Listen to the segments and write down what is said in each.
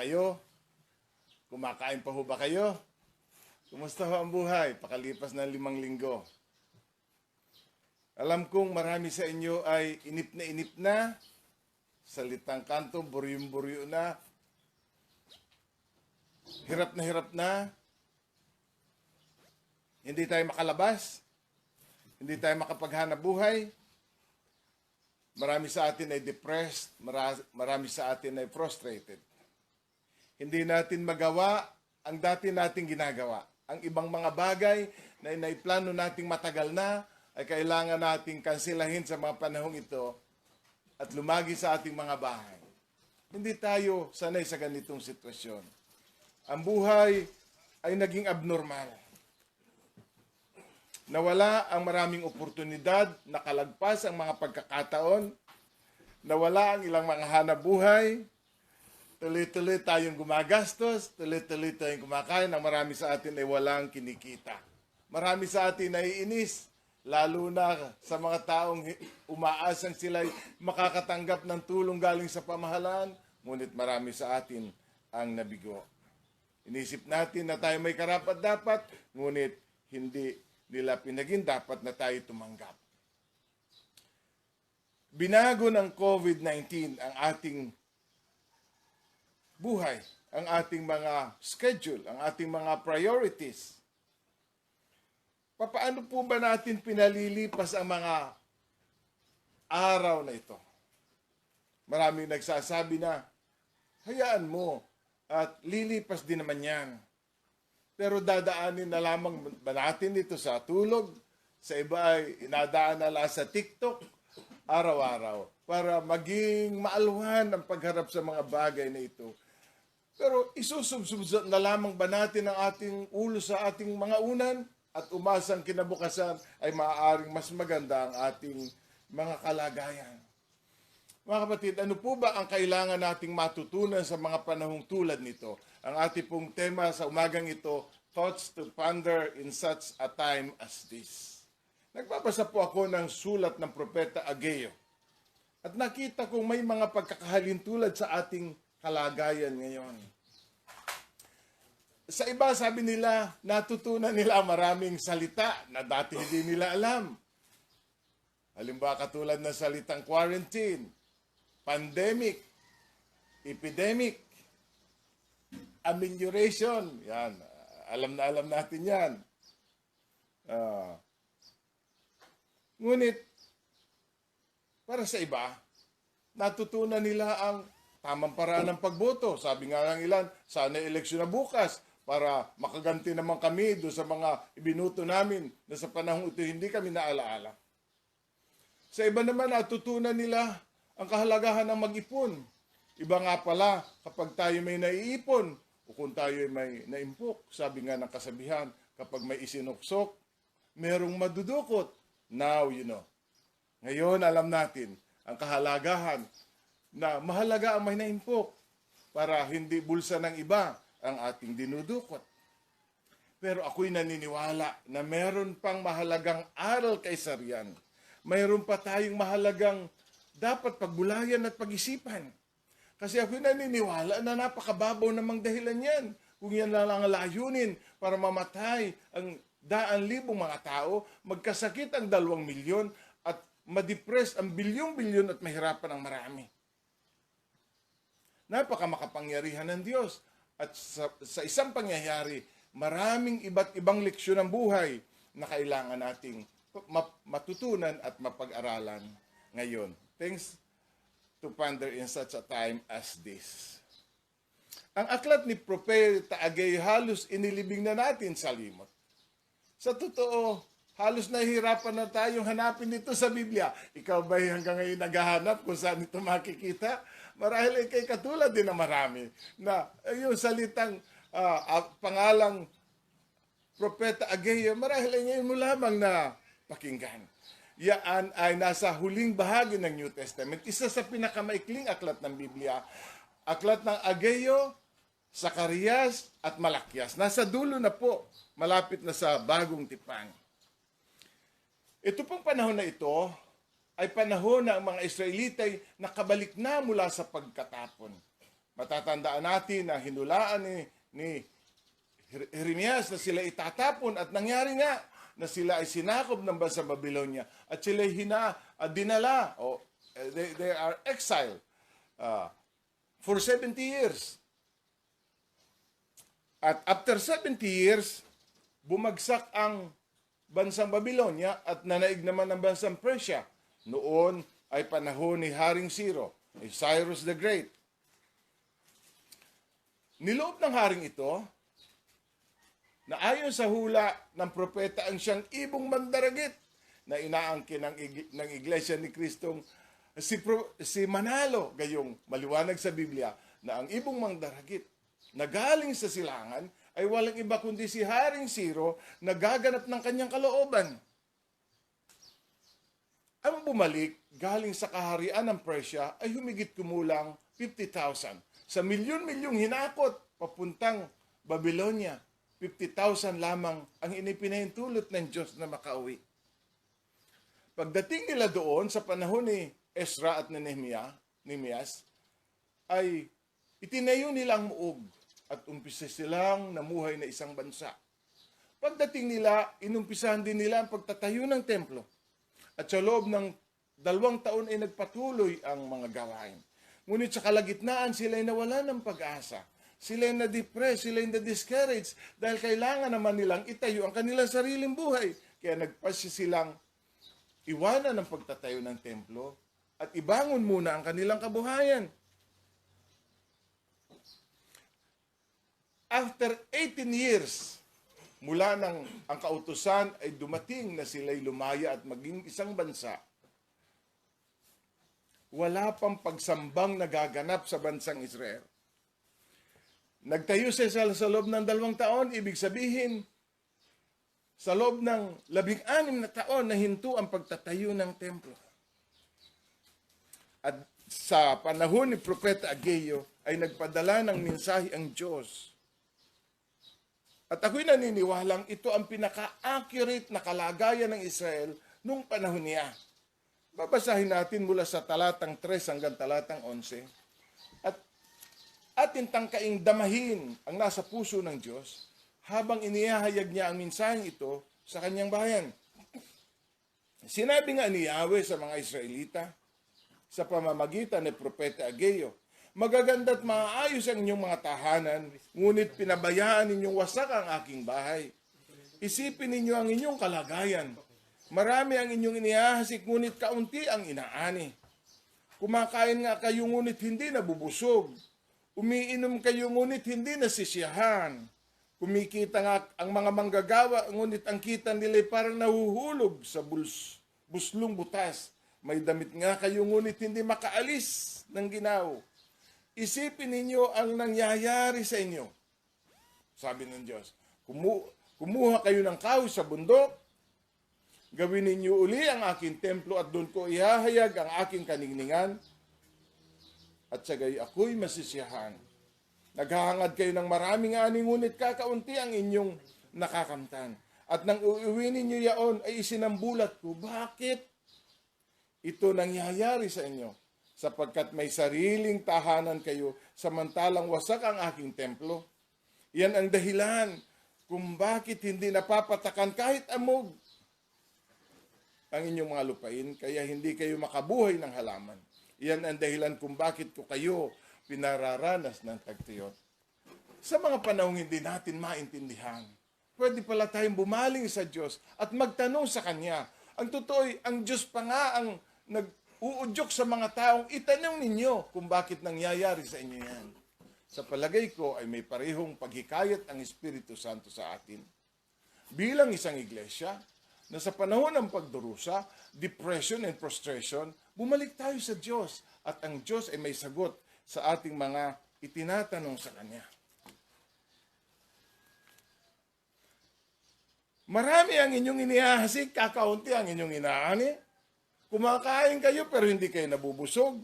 kayo? Kumakain pa ho ba kayo? Kumusta ho ang buhay? Pakalipas ng 5 linggo. Alam kong marami sa inyo ay inip na, salitang kanto, buryong-buryo na, hirap na, hindi tayo makalabas, hindi tayo makapaghanap buhay. Marami sa atin ay depressed, marami sa atin ay frustrated. Hindi natin magawa ang dati nating ginagawa. Ang ibang mga bagay na inaiplano nating matagal na ay kailangan nating kansilahin sa mga panahong ito at lumagi sa ating mga bahay. Hindi tayo sanay sa ganitong sitwasyon. Ang buhay ay naging abnormal. Nawala ang maraming oportunidad, nakalagpas ang mga pagkakataon, nawala ang ilang mga hanap buhay, tuloy-tuloy tayong gumagastos, tuloy-tuloy tayong kumakain, ang marami sa atin ay walang kinikita. Marami sa atin ay inis, lalo na sa mga taong umaasang sila'y makakatanggap ng tulong galing sa pamahalaan, ngunit marami sa atin ang nabigo. Inisip natin na tayo may karapat-dapat, ngunit hindi nila pinaging dapat na tayo tumanggap. Binago ng COVID-19 ang ating buhay, ang ating mga schedule, ang ating mga priorities. Paano po ba natin pinalilipas ang mga araw na ito? Maraming nagsasabi na, hayaan mo at lilipas din naman yan. Pero dadaanin na lamang ba natin ito sa tulog? Sa iba ay inadaan na lang sa TikTok araw-araw para maging maalwan ang pagharap sa mga bagay na ito. Pero isusubsubsot na lamang ba natin ang ating ulo sa ating mga unan at umasang kinabukasan ay maaaring mas maganda ang ating mga kalagayan? Mga kapatid, ano po ba ang kailangan nating matutunan sa mga panahong tulad nito? Ang ating pong tema sa umagang ito, Thoughts to Ponder in Such a Time as This. Nagbabasa po ako ng sulat ng Propeta Ageo. At nakita kong may mga pagkakahalintulad sa ating kalagayan ngayon. Sa iba, sabi nila, natutunan nila maraming salita na dati hindi nila alam. Halimbawa, katulad ng salitang quarantine, pandemic, epidemic, amelioration. Yan, alam natin yan. Ngunit, para sa iba, natutunan nila ang tamang paraan ng pagboto. Sabi nga ng ilan, sana eleksyon na bukas para makaganti naman kami doon sa mga ibinuto namin na sa panahon ito hindi kami naalaala. Sa iba naman, natutunan nila ang kahalagahan ng mag-ipon. Iba nga pala, kapag tayo may naiipon, o kung tayo may naimpok, sabi nga ng kasabihan, kapag may isinuksok, merong madudukot. Now you know. Ngayon, alam natin ang kahalagahan na mahalaga ang may naimpok para hindi bulsa ng iba ang ating dinudukot. Pero ako'y naniniwala na meron pang mahalagang aral kaysa riyan. Mayroon pa tayong mahalagang dapat pagbulayan at pag-isipan. Kasi ako'y naniniwala na napakababaw namang dahilan yan. Kung yan lang ang layunin para mamatay ang 100,000 mga tao, magkasakit ang 2 milyon at ma-depress ang bilyong-bilyon at mahirapan ang marami. Napaka makapangyarihan ng Diyos. At sa isang pangyayari, maraming iba't ibang leksyon ng buhay na kailangan nating matutunan at mapag-aralan ngayon. Thanks to ponder in such a time as this. Ang aklat ni Propeta Ageo halos inilibing na natin sa limot. Sa totoo, halos nahihirapan na tayong hanapin ito sa Biblia. Ikaw ba hanggang ngayon naghahanap kung saan ito makikita? Marahil ay kay katulad din na marami na yung salitang pangalang Propeta Ageo, marahil ay ngayon mo lamang na pakinggan. Yan ay nasa huling bahagi ng New Testament. Isa sa pinakamaikling aklat ng Biblia, aklat ng Ageo, Zacarias at Malakias. Nasa dulo na po, malapit na sa bagong tipan. Ito pong panahon na ito ay panahon na ang mga Israelita ay nakabalik na mula sa pagkatapon. Matatandaan natin na hinulaan ni Jeremias na sila itatapon at nangyari nga na sila ay sinakop ng bansang Babylonia at sila ay dinala o they are exiled for 70 years. At after 70 years, bumagsak ang bansang Babylonia at nanaig naman ang bansang Persia. Noon ay panahon ni Haring Ciro, ni Cyrus the Great. Niloob ng haring ito na ayon sa hula ng propeta ang siyang ibong mandaragit na inaangkin ng Iglesia ni Kristong si Manalo. Gayong maliwanag sa Biblia na ang ibong mandaragit na galing sa silangan ay walang iba kundi si Haring Ciro na gaganap ng kanyang kalooban. Ang bumalik galing sa kaharian ng Persia ay humigit kumulang 50,000. Sa milyon-milyong hinakot papuntang Babylonia, 50,000 lamang ang inipinahintulot ng Diyos na makauwi. Pagdating nila doon sa panahon ni Ezra at ni Nehemias, ay itinayo nilang muog at umpisa silang namuhay na isang bansa. Pagdating nila, inumpisahan din nila ang pagtatayo ng templo. At sa loob ng 2 taon ay nagpatuloy ang mga gawain. Ngunit sa kalagitnaan, sila ay nawala ng pag-asa. Sila ay na-depress, sila ay na-discourage dahil kailangan naman nilang itayo ang kanilang sariling buhay. Kaya nagpasya silang iwanan ang pagtatayo ng templo at ibangon muna ang kanilang kabuhayan. After 18 years, mula nang ang kautusan ay dumating na sila'y lumaya at maging isang bansa, wala pang pagsambang nagaganap sa bansang Israel. Nagtayo siya sa loob ng 2 taon, ibig sabihin, sa loob ng 16 na taon na hinto ang pagtatayo ng templo. At sa panahon ni Propeta Ageo ay nagpadala ng mensahe ang Diyos. At ako'y naniniwalang ito ang pinaka-accurate na kalagayan ng Israel nung panahon niya. Babasahin natin mula sa talatang 3 hanggang talatang 11. At atin tangkaing damahin ang nasa puso ng Diyos habang inihahayag niya ang mensaheng ito sa kanyang bayan. Sinabi nga ni Yahweh sa mga Israelita sa pamamagitan ni Propeta Ageo, magaganda at maayos ang inyong mga tahanan, ngunit pinabayaan ninyong wasak ang aking bahay. Isipin ninyo ang inyong kalagayan. Marami ang inyong inihahasik, ngunit kaunti ang inaani. Kumakain nga kayo, ngunit hindi nabubusog. Umiinom kayo, ngunit hindi nasisiyahan. Kumikita nga ang mga manggagawa, ngunit ang kita nila'y parang nahuhulog sa buslong butas. May damit nga kayo, ngunit hindi makaalis ng ginaw. Isipin ninyo ang nangyayari sa inyo. Sabi ng Diyos, kumuha kayo ng kahoy sa bundok, gawin ninyo uli ang aking templo at doon ko ihahayag ang aking kaningningan at sagay ako'y masisiyahan. Naghahangad kayo ng maraming ani, ngunit kakaunti ang inyong nakakamtan. At nang uuwi ninyo yaon ay isinambulat ko, bakit ito nangyayari sa inyo? Sapagkat may sariling tahanan kayo, samantalang wasak ang aking templo. Yan ang dahilan kung bakit hindi napapatakan kahit amog ang inyong mga lupain, kaya hindi kayo makabuhay ng halaman. Yan ang dahilan kung bakit ko kayo pinararanas ng tagtuyot. Sa mga panahong hindi natin maintindihan, pwede pala tayong bumaling sa Diyos at magtanong sa Kanya. Ang totoo, ang Diyos pa nga ang nag-uudyok sa mga taong itanong ninyo kung bakit nangyayari sa inyo yan. Sa palagay ko ay may parehong paghikayat ang Espiritu Santo sa atin. Bilang isang iglesia, na sa panahon ng pagdurusa, depression and frustration, bumalik tayo sa Diyos at ang Diyos ay may sagot sa ating mga itinatanong sa Kanya. Marami ang inyong inihahasik, kakaunti ang inyong inaani. Kumakain kayo pero hindi kayo nabubusog.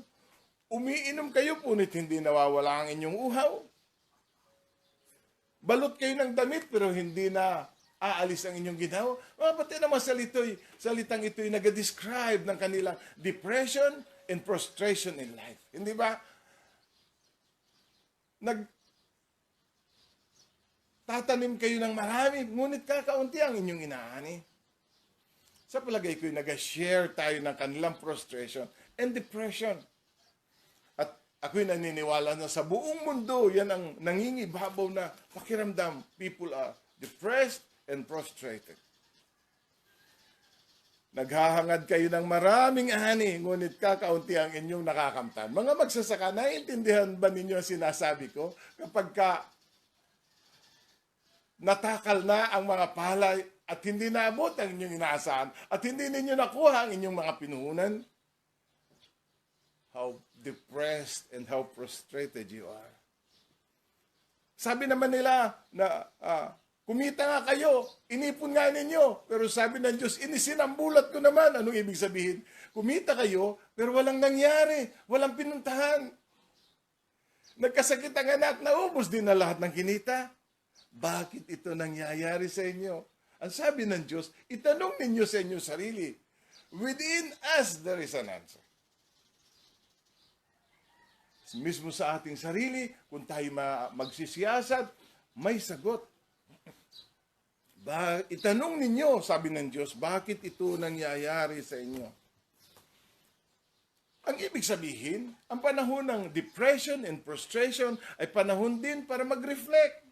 Umiinom kayo punit hindi nawawala ang inyong uhaw. Balot kayo ng damit pero hindi na aalis ang inyong ginawa. Mga pati naman salitang ito'y nag-describe ng kanilang depression and frustration in life. Hindi ba? Nagtatanim kayo ng marami, ngunit kakaunti ang inyong inaani. Sa palagay ko, nag-share tayo ng kanilang frustration and depression. At ako'y naniniwala na sa buong mundo, yan ang nangingibabaw na pakiramdam. People are depressed and frustrated. Naghahangad kayo ng maraming ani, ngunit kakaunti ang inyong nakakamtan. Mga magsasaka, naiintindihan ba ninyo ang sinasabi ko? Kapag natakal na ang mga palay at hindi naabot ang inyong inaasahan at hindi ninyo nakuha ang inyong mga pinuhunan, how depressed and how frustrated you are. Sabi naman nila na kumita nga kayo, inipon nga ninyo. Pero sabi ng Diyos, inisinambulat ko naman. Anong ibig sabihin? Kumita kayo, pero walang nangyari. Walang pinuntahan. Nagkasakit ang anak, naubos din na lahat ng kinita. Bakit ito nangyayari sa inyo? Ang sabi ng Diyos, itanong ninyo sa inyong sarili. Within us, there is an answer. Mismo sa ating sarili, kung tayo magsisiyasat, may sagot. Itanong ninyo, sabi ng Diyos, bakit ito nangyayari sa inyo? Ang ibig sabihin, ang panahon ng depression and frustration ay panahon din para mag-reflect,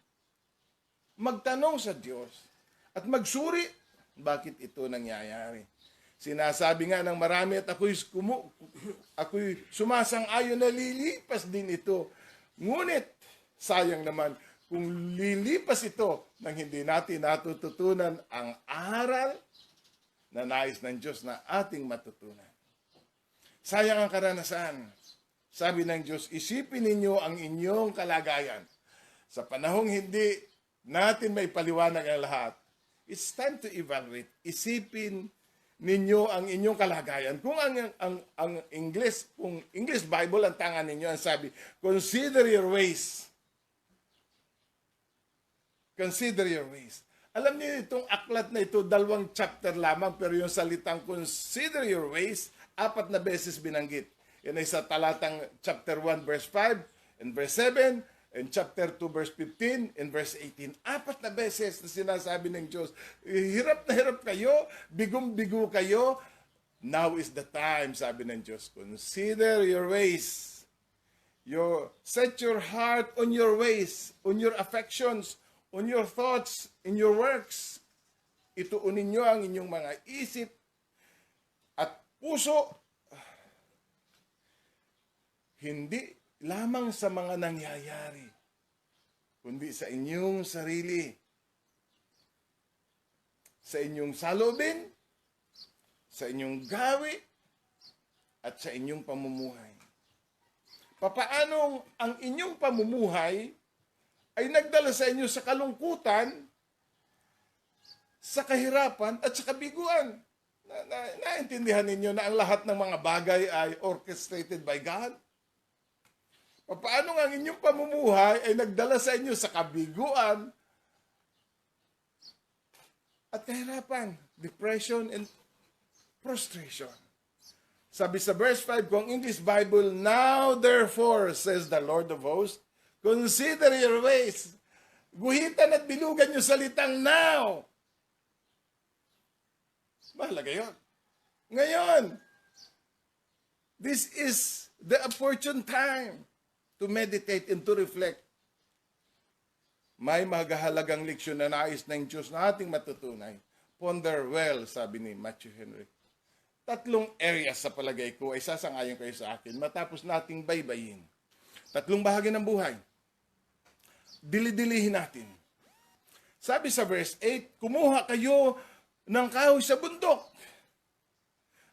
magtanong sa Diyos, at magsuri, bakit ito nangyayari? Sinasabi nga ng marami at ako'y sumasang-ayon na lilipas din ito. Ngunit, sayang naman, kung lilipas ito nang hindi natin natututunan ang aral na nais ng Diyos na ating matutunan. Sayang ang karanasan. Sabi ng Diyos, isipin ninyo ang inyong kalagayan. Sa panahong hindi natin may paliwanag ang lahat, it's time to evaluate. Isipin ninyo ang inyong kalagayan. Kung ang English Bible ang tangan ninyo, ang sabi, consider your ways. Consider your ways. Alam niyo itong aklat na ito, 2 chapter lamang, pero yung salitang consider your ways, 4 na beses binanggit. Yan ay sa talatang chapter 1 verse 5 and verse 7 and chapter 2 verse 15 and verse 18. 4 na beses na sinasabi ng Diyos, hirap na hirap kayo, bigong-bigo kayo. Now is the time, sabi ng Diyos. Consider your ways. Set your heart on your ways, on your affections, on your thoughts, in your works. Ituunin nyo ang inyong mga isip at puso, hindi lamang sa mga nangyayari, kundi sa inyong sarili, sa inyong salubin, sa inyong gawi, at sa inyong pamumuhay. Papaanong ang inyong pamumuhay ay nagdala sa inyo sa kalungkutan, sa kahirapan, at sa kabiguan. Naintindihan ninyo na ang lahat ng mga bagay ay orchestrated by God? Paano ang inyong pamumuhay ay nagdala sa inyo sa kabiguan at kahirapan, depression and frustration? Sabi sa verse 5 kung English Bible, now therefore, says the Lord of hosts, consider your ways. Guhitan at bilugan yung salitang now. Mahalaga yun. Ngayon, this is the opportune time to meditate and to reflect. May magahalagang leksyon na nais ng Diyos na ating matutunay. Ponder well, sabi ni Matthew Henry. 3 areas sa palagay ko ay sasangayon kayo sa akin matapos nating baybayin. 3 bahagi ng buhay. Dili-dilihin natin. Sabi sa verse 8, kumuha kayo ng kahoy sa bundok.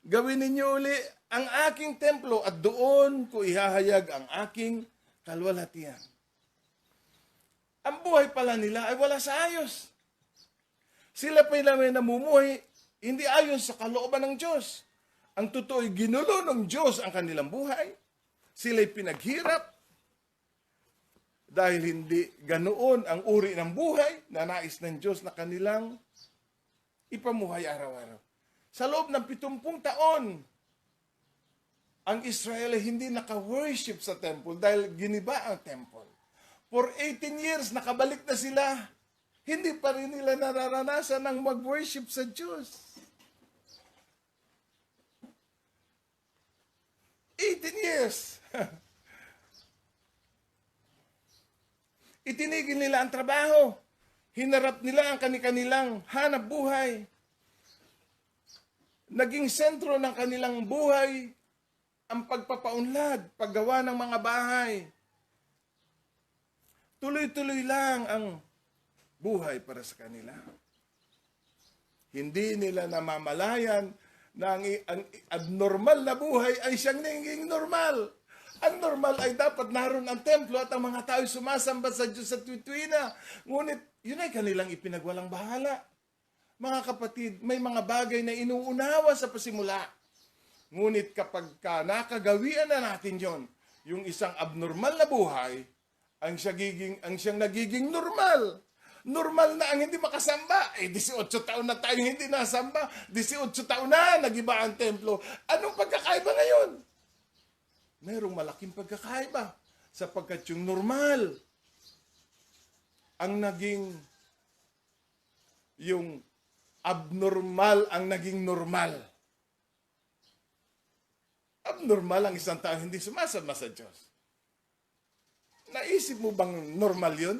Gawin ninyo uli ang aking templo at doon ko ihahayag ang aking kalwalhatian. Ang buhay pala nila ay wala sa ayos. Sila pa naman namumuhay hindi ayon sa kalooban ng Diyos. Ang totoo'y ginulo ng Diyos ang kanilang buhay. Sila'y pinaghirap dahil hindi ganoon ang uri ng buhay na nais ng Diyos na kanilang ipamuhay araw-araw. Sa loob ng 70 taon, ang Israel ay hindi naka-worship sa temple dahil giniba ang temple. For 18 years, nakabalik na sila. Hindi pa rin nila nararanasan ang mag-worship sa Diyos. 18 years. Itinigil nila ang trabaho. Hinarap nila ang kanilang hanap buhay. Naging sentro ng kanilang buhay ang pagpapaunlad, paggawa ng mga bahay. Tuloy-tuloy lang ang buhay para sa kanila. Hindi nila namamalayan na ang abnormal na buhay ay siyang naging normal. Ang normal ay dapat naroon ang templo at ang mga tao sumasamba sa Diyos sa tuwina. Ngunit yun ay kanilang ipinagwalang bahala. Mga kapatid, may mga bagay na inuunawa sa pasimula. Ngunit kapag nakagawian na natin yon, yung isang abnormal na buhay, ang siyang nagiging normal. Normal na ang hindi makasamba. 18 taon na tayo hindi nasamba. 18 taon na nagiba ang templo. Anong pagkakaiba ngayon? Mayroong malaking pagkakaiba. Sapagkat yung normal, ang naging, yung abnormal ang naging normal. Abnormal ang isang tao hindi sumasama sa Diyos. Naisip mo bang normal yun?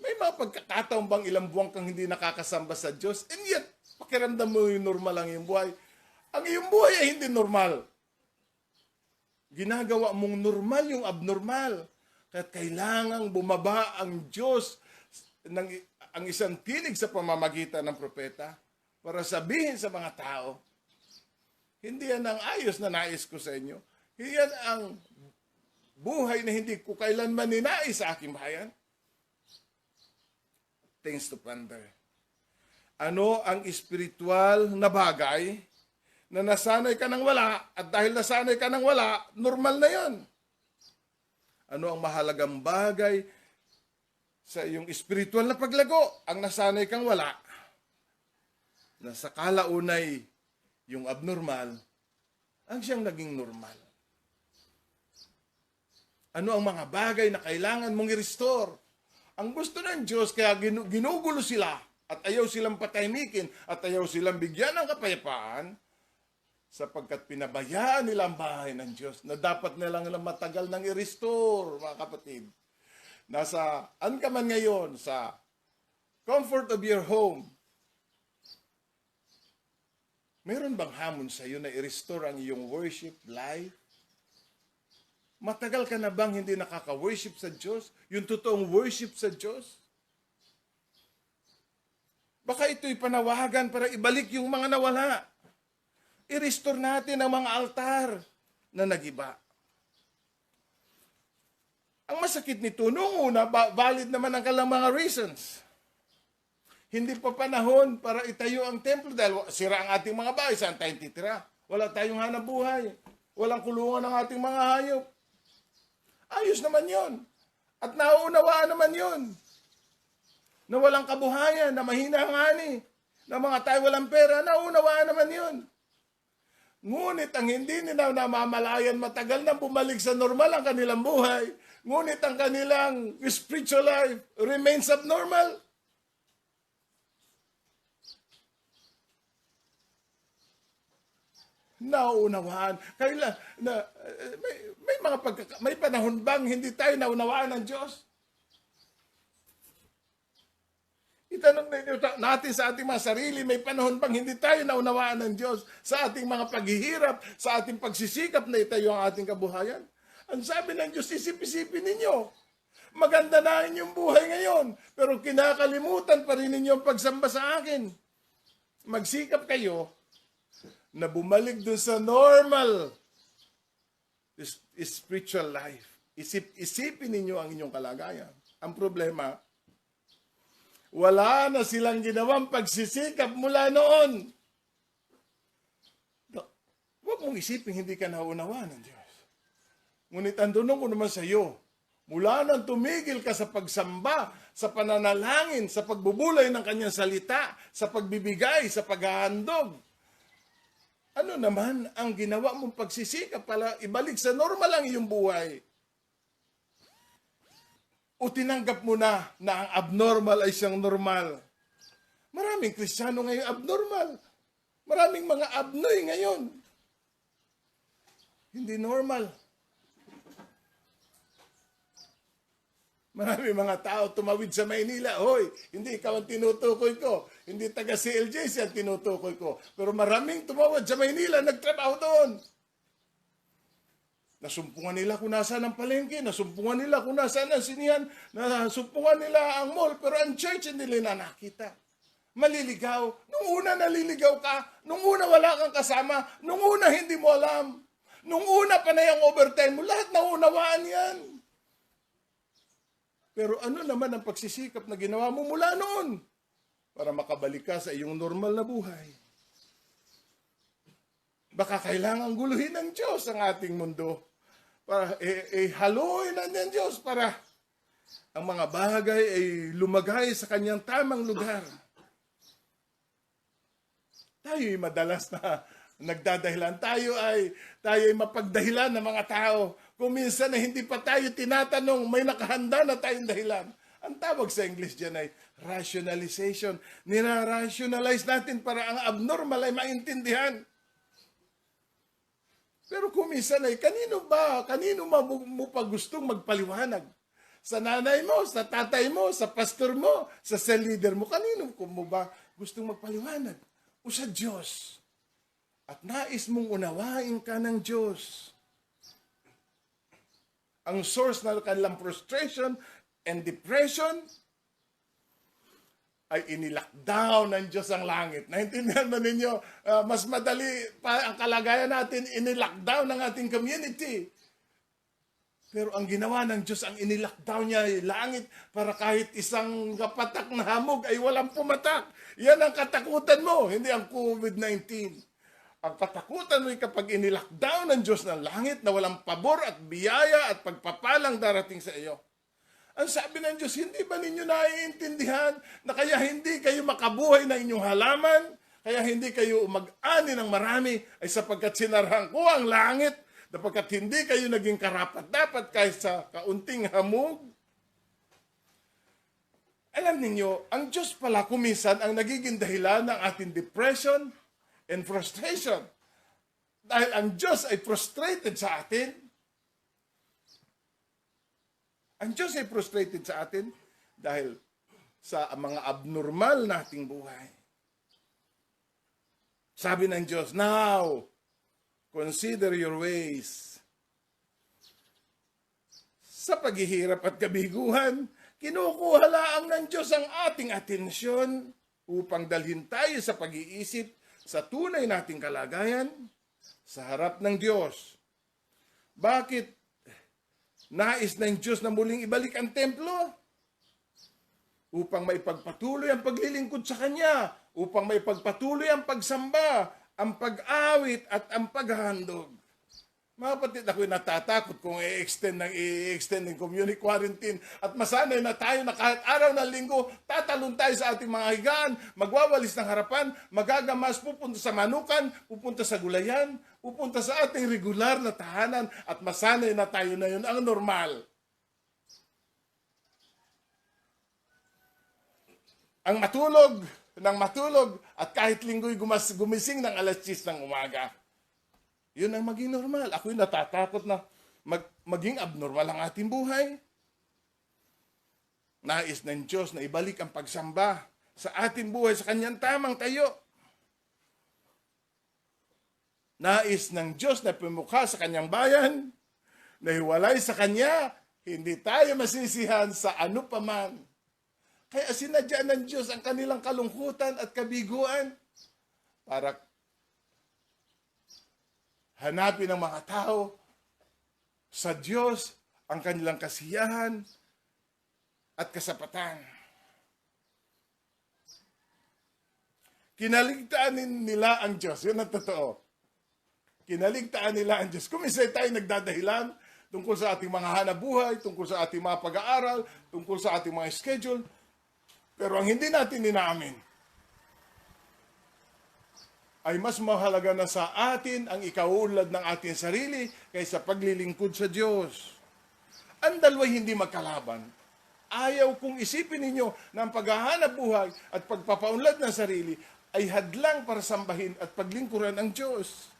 May mga pagkakataon bang ilang buwan kang hindi nakakasamba sa Diyos? And yet, pakiramdam mo yung normal ang iyong buhay. Ang iyong buhay ay hindi normal. Ginagawa mong normal yung abnormal. Kaya kailangang bumaba ang Diyos ang isang tinig sa pamamagitan ng propeta para sabihin sa mga tao, hindi yan ang ayos na nais ko sa inyo. Yan ang buhay na hindi ko kailanman ninais sa aking bayan. Things to ponder. Ano ang espiritual na bagay na nasanay ka ng wala at dahil nasanay ka ng wala, normal na yon? Ano ang mahalagang bagay sa iyong espiritual na paglago ang nasanay kang wala? Na sa kalaunay, yung abnormal, ang siyang naging normal. Ano ang mga bagay na kailangan mong i-restore? Ang gusto ng Diyos, kaya ginugulo sila at ayaw silang patahimikin at ayaw silang bigyan ng kapayapaan sapagkat pinabayaan nila ang bahay ng Diyos na dapat nilang matagal nang i-restore, mga kapatid. Nasaan ka man ngayon sa comfort of your home, meron bang hamon sa iyo na i-restore ang iyong worship life? Matagal ka na bang hindi nakaka-worship sa Diyos? Yung totoong worship sa Diyos? Baka ito'y panawagan para ibalik yung mga nawala. I-restore natin ang mga altar na nagiba. Ang masakit nito, noong una, valid naman ang kalang mga reasons. Hindi pa panahon para itayo ang templo dahil sira ang ating mga bahay. Saan tayong titira? Wala tayong hanap buhay. Walang kulungan ng ating mga hayop. Ayos naman yon. At nauunawaan naman yon. Na walang kabuhayan, na mahina ang ani, na mga tayo walang pera, nauunawaan naman yon. Ngunit ang hindi nila namamalayan, matagal na bumalik sa normal ang kanilang buhay. Ngunit ang kanilang spiritual life remains abnormal. Nauunawaan. May panahon bang hindi tayo naunawaan ng Diyos? Itanong natin sa ating mga sarili, may panahon bang hindi tayo naunawaan ng Diyos sa ating mga paghihirap, sa ating pagsisikap na itayo ang ating kabuhayan? Ang sabi ng Diyos, isip-isipin ninyo. Maganda na inyong buhay ngayon, pero kinakalimutan pa rin ninyo ang pagsamba sa akin. Magsikap kayo na bumalik dun sa normal spiritual life. Isipin ninyo ang inyong kalagayan. Ang problema, wala na silang ginawang pagsisikap mula noon. Huwag mong isipin hindi ka nauunawaan ng Diyos. Ngunit ang tanong ko naman sa iyo, mula nang tumigil ka sa pagsamba, sa pananalangin, sa pagbubulay ng kanyang salita, sa pagbibigay, sa paghahandog, ano naman ang ginawa mong pagsisikap para ibalik sa normal ang iyong buhay? O tinanggap mo na ang abnormal ay siyang normal? Maraming Kristiyano ngayon abnormal. Maraming mga abnoy ngayon. Hindi normal. Maraming mga tao tumawid sa Maynila. Hoy, hindi ikaw ang tinutukoy ko. Hindi taga CLJC ang tinutukoy ko. Pero maraming tumawid sa Maynila, nagtrabaho doon. Nasumpungan nila kung nasaan ang palengke, nasumpungan nila kung nasaan ang sinihan, nasumpungan nila ang mall, pero ang church hindi nila nakita. Maliligaw. Nung una naliligaw ka, nung una wala kang kasama, nung una hindi mo alam, nung una panay ang overtime mo, lahat naunawaan yan. Pero ano naman ang pagsisikap na ginawa mo mula noon para makabalik ka sa iyong normal na buhay? Baka kailangan guluhin ng Diyos ang ating mundo. Para haluin ng Diyos para ang mga bagay ay lumagay sa kanyang tamang lugar. Tayo'y madalas na nagdadahilan. Tayo ay mapagdahilan ng mga tao. Kung minsan na hindi pa tayo tinatanong, may nakahanda na tayong dahilan. Ang tawag sa English dyan ay rationalization. Nina-rationalize natin para ang abnormal ay maintindihan. Pero kung minsan ay, kanino mo pa gustong magpaliwanag? Sa nanay mo, sa tatay mo, sa pastor mo, sa cell leader mo, kanino mo ba gustong magpaliwanag? O sa Diyos? At nais mong unawain ka ng Diyos. Ang source ng kanilang frustration and depression ay inilockdown ng Diyos ang langit. Naintindihan ba ninyo? Mas madali pa ang kalagayan natin, inilockdown ng ating community. Pero ang ginawa ng Diyos, ang inilockdown niya ay langit para kahit isang kapatak na hamog ay walang pumatak. Yan ang katakutan mo, hindi ang COVID-19. Ang katakutan mo ay kapag inilockdown ng Diyos ng langit na walang pabor at biyaya at pagpapalang darating sa iyo. Ang sabi ng Diyos, hindi ba ninyo naiintindihan na kaya hindi kayo makabuhay ng inyong halaman, kaya hindi kayo mag-ani ng marami, ay sapagkat sinarhan ko ang langit, sapagkat hindi kayo naging karapat-dapat kahit sa kaunting hamog? Alam ninyo, ang Diyos pala kuminsan ang nagiging dahilan ng ating depression and frustration. Dahil ang Diyos ay frustrated sa atin. Ang Diyos ay frustrated sa atin dahil sa mga abnormal nating buhay. Sabi ng Diyos, now, consider your ways. Sa paghihirap at kabiguhan, kinukuha laang ng Diyos ang ating atensyon upang dalhin tayo sa pag-iisip sa tunay nating kalagayan sa harap ng Diyos. Bakit nais ng Diyos na muling ibalik ang templo? Upang maipagpatuloy ang paglilingkod sa Kanya, upang maipagpatuloy ang pagsamba, ang pag-awit at ang paghahandog. Mga kapatid, ako'y natatakot kung i-extend ng community quarantine at masanay na tayo na kahit araw ng linggo, tatalon tayo sa ating mga higaan, magwawalis ng harapan, magagamas, pupunta sa manukan, pupunta sa gulayan, pupunta sa ating regular na tahanan at masanay na tayo na yun ang normal. Ang matulog at kahit linggo'y gumising ng alas 10 ng umaga. Yun ang maging normal. Ako'y natatakot na maging abnormal ang ating buhay. Nais ng Diyos na ibalik ang pagsamba sa ating buhay sa Kanyang tamang tayo. Nais ng Diyos na pumukha sa Kanyang bayan, na hiwalay sa Kanya, hindi tayo masisihan sa ano paman. Kaya sinadya ng Diyos ang kanilang kalungkutan at kabiguan para hanapin ng mga tao sa Diyos ang kanilang kasiyahan at kasapatan. Kinaligtaan nila ang Diyos. Yun ang totoo. Kinaligtaan nila ang Diyos. Kung minsan tayo nagdadahilan tungkol sa ating mga hanabuhay, tungkol sa ating mga pag-aaral, tungkol sa ating mga schedule, pero ang hindi natin inaamin, ay mas mahalaga na sa atin ang ikaulad ng ating sarili kaysa paglilingkod sa Diyos. Ang dalawa'y hindi magkalaban. ayaw kong isipin ninyo na ang paghahanap buhay at pagpapaunlad ng sarili ay hadlang para sambahin at paglingkuran ang Diyos.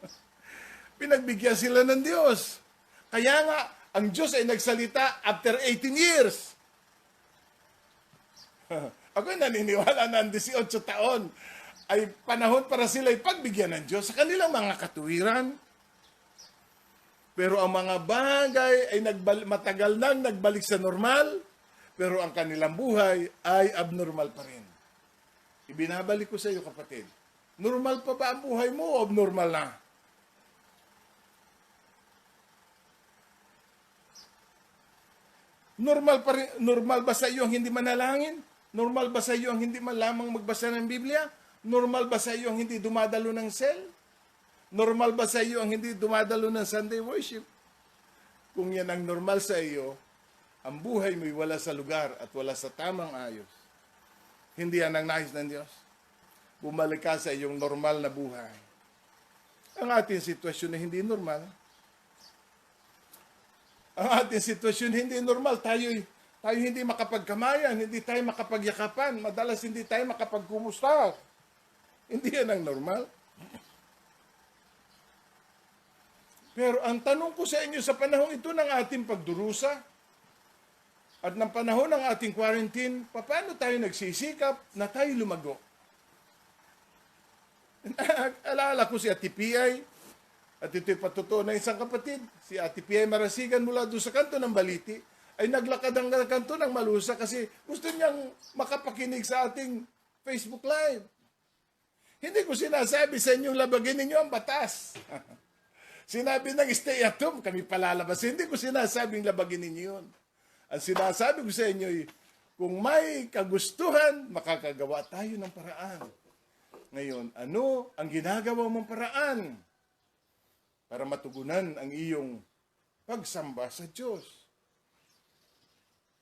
Pinagbigyan sila ng Diyos. Kaya nga, ang Diyos ay nagsalita after 18 years. Ako'y naniniwala na ang 18 taon ay panahon para sila ipagbigyan ng Diyos sa kanilang mga katuwiran. Pero ang mga bagay ay matagal nang nagbalik sa normal, pero ang kanilang buhay ay abnormal pa rin. Ibinabalik ko sa iyo, kapatid. Normal pa ba ang buhay mo o abnormal na? Normal ba sa iyo ang hindi manalangin? Normal ba sa iyo ang hindi man lamang magbasa ng Biblia? Normal ba sa iyo ang hindi dumadalo ng cell? Normal ba sa iyo ang hindi dumadalo ng Sunday worship? Kung yan ang normal sa iyo, ang buhay mo'y wala sa lugar at wala sa tamang ayos. Hindi yan ang nais ng Diyos. Bumalik ka sa iyong normal na buhay. Ang ating sitwasyon na hindi normal. Ang ating sitwasyon hindi normal. Tayo hindi makapagkamayan, hindi tayo makapagyakapan, madalas hindi tayo makapagkumusta. Hindi yan ang normal. Pero ang tanong ko sa inyo sa panahon ito ng ating pagdurusa at ng panahon ng ating quarantine, paano tayo nagsisikap na tayo lumago? Alala ko si Ate Piyay, at ito'y patutuo ng isang kapatid, si Ate Piyay Marasigan mula doon sa kanto ng Baliti, ay naglakad ang kanto ng Malusa kasi gusto niyang makapakinig sa ating Facebook Live. Hindi ko sinasabi sa inyong labagin ninyo ang batas. Sinabi ng stay at home, kami palalabas. Hindi ko sinasabing labagin ninyo yun. Ang sinasabi ko sa inyo, kung may kagustuhan, makakagawa tayo ng paraan. Ngayon, ano ang ginagawa mong paraan para matugunan ang iyong pagsamba sa Diyos?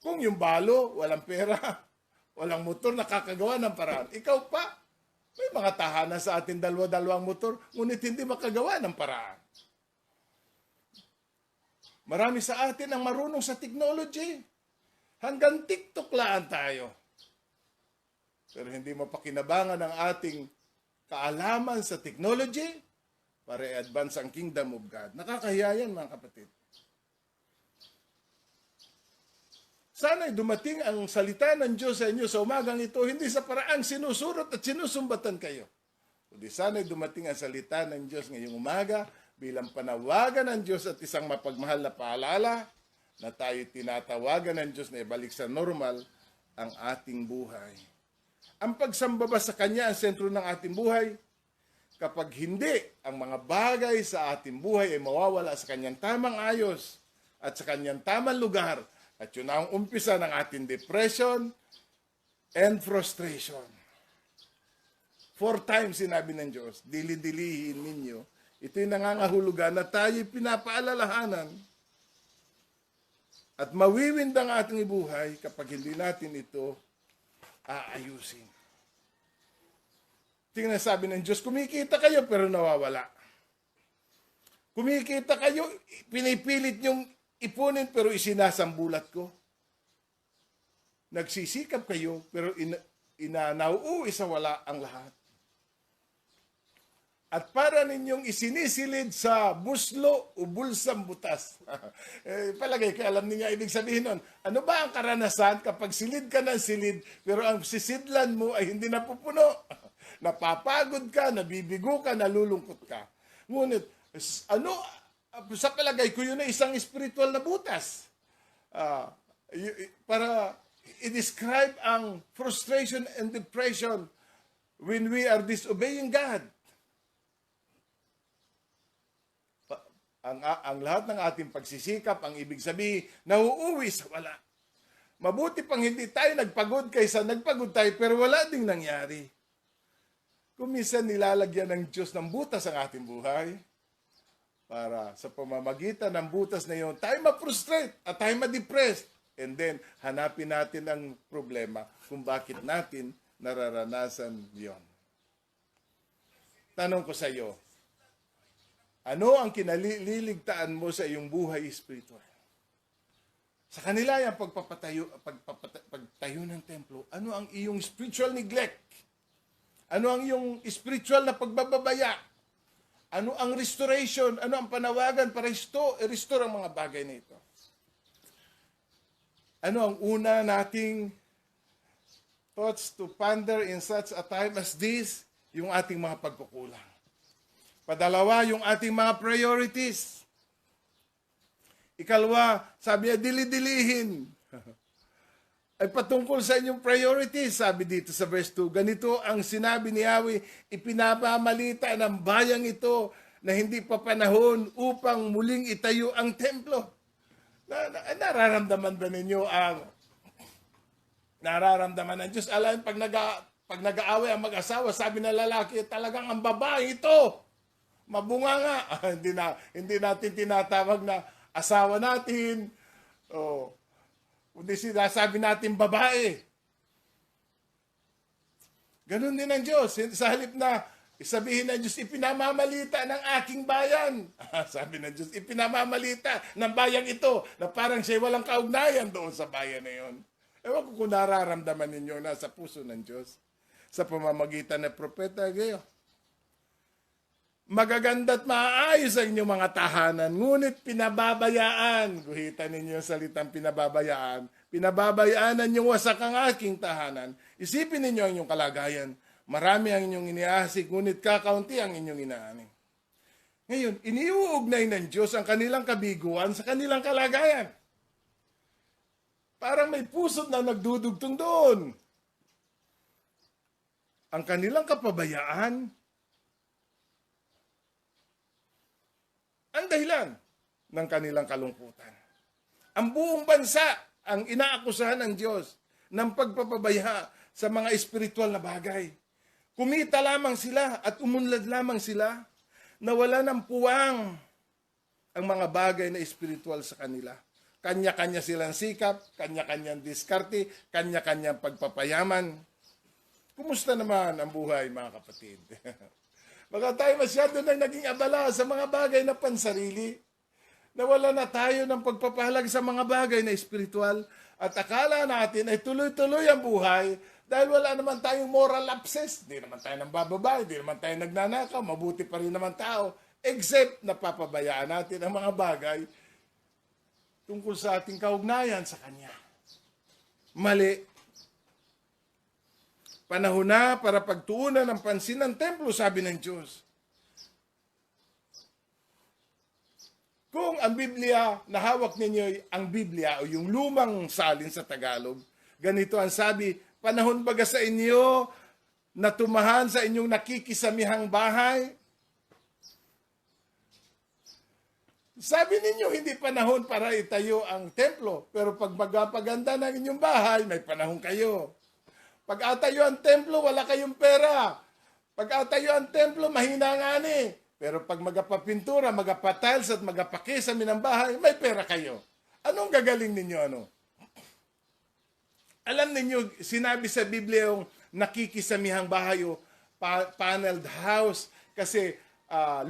Kung yung balo, walang pera, walang motor, nakakagawa ng paraan. Ikaw pa, may mga tahanan sa atin dalawang motor, ngunit hindi makagawa ng paraan. Marami sa atin ang marunong sa technology. Hanggang TikTok laan tayo. Pero hindi mapakinabangan ang ating kaalaman sa technology para i-advance ang kingdom of God. Nakakahiya yan, mga kapatid. Sana'y dumating ang salita ng Diyos sa inyo sa umagang ito, hindi sa paraang sinusurot at sinusumbatan kayo. Kundi sana'y dumating ang salita ng Diyos ngayong umaga bilang panawagan ng Diyos at isang mapagmahal na paalala na tayo tinatawagan ng Diyos na ibalik sa normal ang ating buhay. Ang pagsamba ba sa Kanya ang sentro ng ating buhay? Kapag hindi, ang mga bagay sa ating buhay ay mawawala sa Kanyang tamang ayos at sa Kanyang tamang lugar. At yun ang umpisa ng ating depression and frustration. 4 times sinabi ng Diyos, dili-dilihin ninyo. Ito'y nangangahulugan na tayo'y pinapaalalahanan at mawiwind ang ating buhay kapag hindi natin ito aayusin. Tingnan sabi ng Diyos, kumikita kayo pero nawawala. Kumikita kayo, pinipilit niyong ipunin pero isinasambulat ko. Nagsisikap kayo pero nauuwi sa wala ang lahat. At para ninyong isinisilid sa buslo o bulsang butas. Palagay ka, alam niya ibig sabihin nun. Ano ba ang karanasan kapag silid ka ng silid, pero ang sisidlan mo ay hindi napupuno? Napapagod ka, nabibigo ka, nalulungkot ka. Ngunit, sa palagay ko yun ay isang spiritual na butas. Para i-describe ang frustration and depression when we are disobeying God. Ang lahat ng ating pagsisikap, ang ibig sabihin, nauuwi sa wala. Mabuti pang hindi tayo nagpagod kaysa nagpagod tayo pero wala ding nangyari. Kung minsan nilalagyan ng Diyos ng butas ang ating buhay, para sa pamamagitan ng butas na yun, tayo ma-frustrate at tayo ma-depressed. And then, hanapin natin ang problema kung bakit natin nararanasan yon. Tanong ko sa iyo, ano ang kinaliligtaan mo sa iyong buhay spiritual? Sa kanila yung pagtayo ng templo, ano ang iyong spiritual neglect? Ano ang iyong spiritual na pagbababaya? Ano ang restoration? Ano ang panawagan para restore ang mga bagay na ito? Ano ang una nating thoughts to ponder in such a time as this? Yung ating mga pagkukulang. Padalawa, yung ating mga priorities. Ikalwa, sabi niya, dili-dilihin. Ay patungkol sa inyong priorities, sabi dito sa verse 2, ganito ang sinabi ni Yahweh, ipinapamalita ng bayang ito na hindi pa panahon upang muling itayo ang templo. Nararamdaman ba ninyo ang nararamdaman ng Diyos? Alam, pag nag-aaway ang mag-asawa, sabi ng lalaki, talagang ang babae ito, mabunga nga. Hindi natin tinatawag na asawa natin, kundi sinasabi natin babae. Ganun din ang Diyos. Sa halip na sabihin ng Diyos, ipinamamalita ng aking bayan. Sabi ng Diyos, ipinamamalita ng bayang ito na parang siya walang kaugnayan doon sa bayan na yun. Ewan ko kung nararamdaman ninyo nasa puso ng Diyos sa pamamagitan ng propeta Ageo. Magaganda at maayos ang inyong mga tahanan, ngunit pinababayaan. Guhitan ninyo yung salitang pinababayaan. Pinababayaan ang inyong wasak ang aking tahanan. Isipin ninyo ang inyong kalagayan. Marami ang inyong iniasik, ngunit kakaunti ang inyong inaani. Ngayon, iniuugnay ng Diyos ang kanilang kabiguan sa kanilang kalagayan. Parang may pusot na nagdudugtong doon. Ang kanilang kapabayaan, ang dahilan ng kanilang kalungkutan. Ang buong bansa ang inaakusahan ng Diyos ng pagpapabaya sa mga espiritual na bagay. Kumita lamang sila at umunlad lamang sila na wala ng puwang ang mga bagay na espiritual sa kanila. Kanya-kanya silang sikap, kanya-kanyang diskarte, kanya-kanyang pagpapayaman. Kumusta naman ang buhay, mga kapatid? Baka tayo masyado nang naging abala sa mga bagay na pansarili. Nawala na tayo ng pagpapahalag sa mga bagay na espiritual at akala natin ay tuloy-tuloy ang buhay dahil wala naman tayong moral lapses. Hindi naman tayo nambababa, hindi naman tayo nagnanakaw, mabuti pa rin naman tao. Except napapabayaan natin ang mga bagay tungkol sa ating kaugnayan sa Kanya. Mali. Panahon na para pagtuunan ng pansin ng templo, sabi ng Diyos. Kung ang Biblia, nahawak ninyo ang Biblia o yung lumang salin sa Tagalog, ganito ang sabi, panahon baga sa inyo na tumahan sa inyong nakikisamihang bahay? Sabi ninyo, hindi panahon para itayo ang templo, pero pag magpaganda ng inyong bahay, may panahon kayo. Pag atayo ang templo, wala kayong pera. Pag atayo ang templo, mahina nga ni. Pero pag magapapintura, magapatiles at magapakisami ng bahay, may pera kayo. Anong gagaling ninyo? Alam ninyo, sinabi sa Biblia yung nakikisamihang bahay o paneled house. Kasi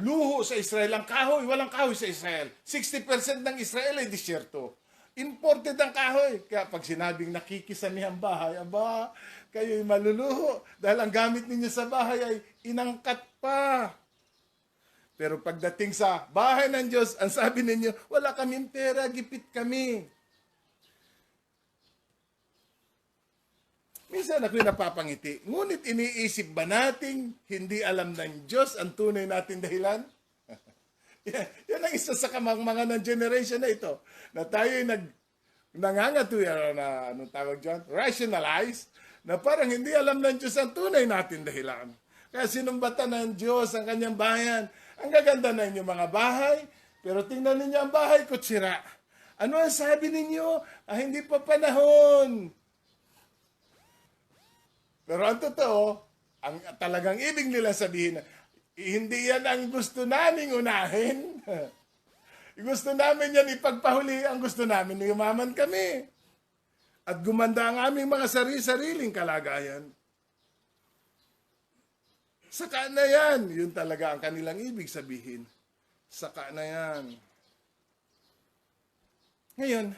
luho sa Israel ang kahoy. Walang kahoy sa Israel. 60% ng Israel ay disyerto. Imported ang kahoy. Kaya pag sinabing nakikisamihang bahay, aba, kayo'y maluluho. Dahil ang gamit ninyo sa bahay ay inangkat pa. Pero pagdating sa bahay ng Diyos, ang sabi ninyo, wala kaming pera, gipit kami. Minsan ako'y napapangiti. Ngunit iniisip ba nating hindi alam ng Diyos ang tunay natin dahilan? Yan ang isa sa kamangmangan ng generation na ito. Na tayo'y nangangatuya na, anong tawag dyan? Rationalize. Na parang hindi alam ng Diyos ang tunay natin dahilan. Kaya sinumbatan ng Diyos ang kanyang bayan. Ang gaganda na inyong mga bahay, pero tingnan ninyo ang bahay ko sira. Ano ang sabi ninyo? Hindi pa panahon. Pero ang totoo, ang talagang ibig nila sabihin, hindi yan ang gusto naming unahin. Gusto namin yan ipagpahuli, ang gusto namin yumaman kami. At gumanda ang aming mga sarili-sariling kalagayan. Saka na yan. Yun talaga ang kanilang ibig sabihin. Saka na yan. Ngayon,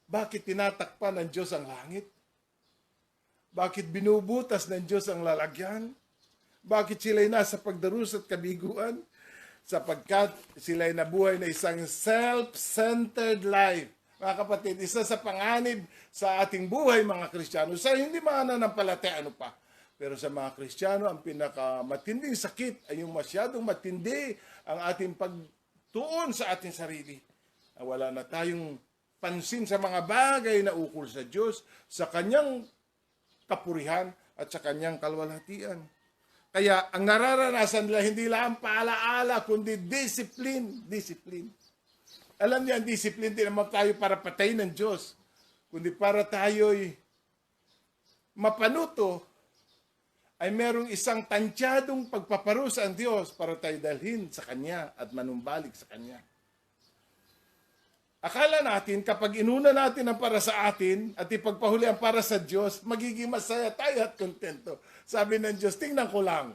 Bakit tinatakpan ng Diyos ang langit? Bakit binubutas ng Diyos ang lalagyan? Bakit sila'y nasa pagdarus at kabiguan? Sapagkat sila'y nabuhay na isang self-centered life. Mga kapatid, isa sa panganib sa ating buhay mga Kristiyano, sa hindi mga nananampalataya, ano pa. Pero sa mga Kristiyano, ang pinakamatinding sakit ay yung masyadong matindi ang ating pagtuon sa ating sarili. Wala na tayong pansin sa mga bagay na ukol sa Diyos, sa Kanyang kapurihan at sa Kanyang kalwalhatian. Kaya ang nararanasan nila hindi lang paalaala, kundi discipline. Discipline. Alam niyo, ang discipline din naman tayo para patayin ng Diyos, kundi para tayo'y mapanuto, ay merong isang tansyadong pagpaparusa ang Diyos para tayo dalhin sa Kanya at manumbalik sa Kanya. Akala natin, kapag inuna natin ang para sa atin at ipagpahuli ang para sa Diyos, magiging masaya tayo at kontento. Sabi ng Diyos, tingnan ko lang.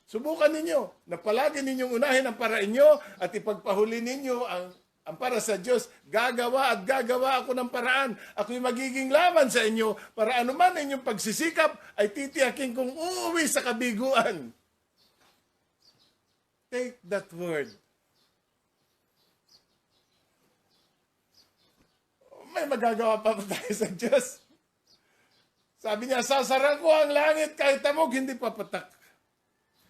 Subukan ninyo na palagi ninyong unahin ang para inyo at ipagpahuli ninyo ang para sa Diyos. Gagawa at gagawa ako ng paraan. Ako'y magiging laban sa inyo para anuman inyong pagsisikap ay titiyakin kong uuwi sa kabiguan. Take that word. May magagawa pa tayo sa Diyos. Sabi niya, sasaran ko ang langit kahit tamog, hindi papatak.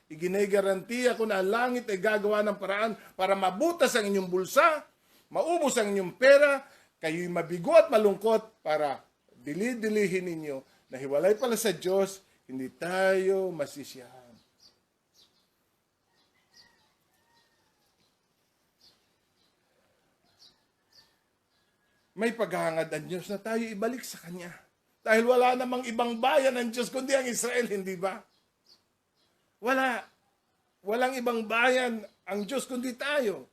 Iginagarantiya ko na ang langit ay gagawa ng paraan para mabutas ang inyong bulsa, maubos ang inyong pera, kayo'y mabigo at malungkot para dili-dilihin ninyo na hiwalay pala sa Diyos, hindi tayo masisiyahan. May paghahangad ang Diyos na tayo ibalik sa Kanya. Dahil wala namang ibang bayan ng Diyos kundi ang Israel, hindi ba? Wala. Walang ibang bayan ang Diyos kundi tayo.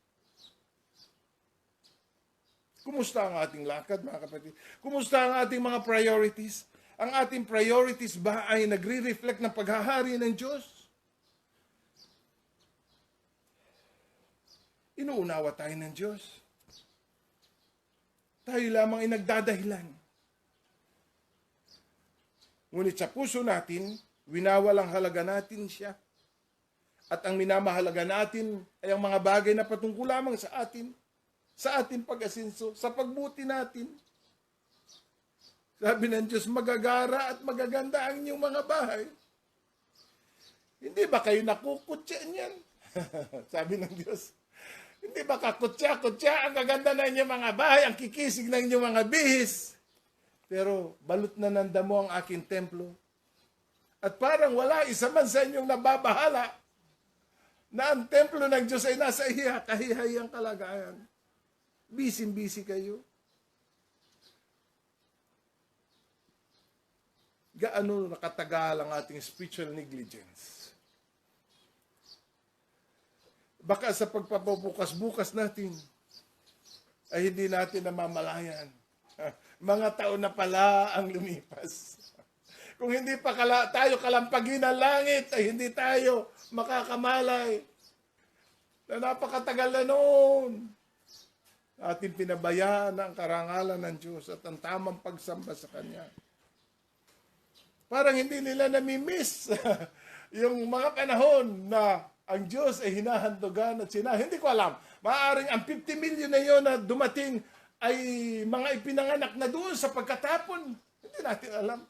Kumusta ang ating lakad, mga kapatid? Kumusta ang ating mga priorities? Ang ating priorities ba ay nagre-reflect ng paghahari ng Diyos? Inuunawa tayo ng Diyos. Tayo lamang ay nagdadahilan. Ngunit sa puso natin, winawalang halaga natin siya. At ang minamahalaga natin ay ang mga bagay na patungkol lamang sa ating pag-asinso, sa pagbuti natin. Sabi ng Diyos, magagara at magaganda ang inyong mga bahay. Hindi ba kayo nakukutya niyan? Sabi ng Diyos. Hindi ba kakutya-kutya ang gaganda ng inyong mga bahay, ang kikisig ng inyong mga bihis? Pero balot na ng damo ang aking templo. At parang wala isa man sa inyong nababahala na ang templo ng Diyos ay nasa kahihayang kalagayan. Busy-busy kayo. Gaano nakatagal ang ating spiritual negligence? Baka sa pagpapabukas-bukas natin ay hindi natin namamalayan. Mga taon na pala ang lumipas. Kung hindi pa tayo kalampagin ng langit, ay hindi tayo makakamalay. Na napakatagal na noon. Ating pinabayaan ang karangalan ng Diyos at ang tamang pagsamba sa Kanya. Parang hindi nila namimiss yung mga panahon na ang Diyos ay hinahandogan at hindi ko alam. Maaaring ang 50 million na yun na dumating ay mga ipinanganak na doon sa pagkatapon. Hindi natin alam.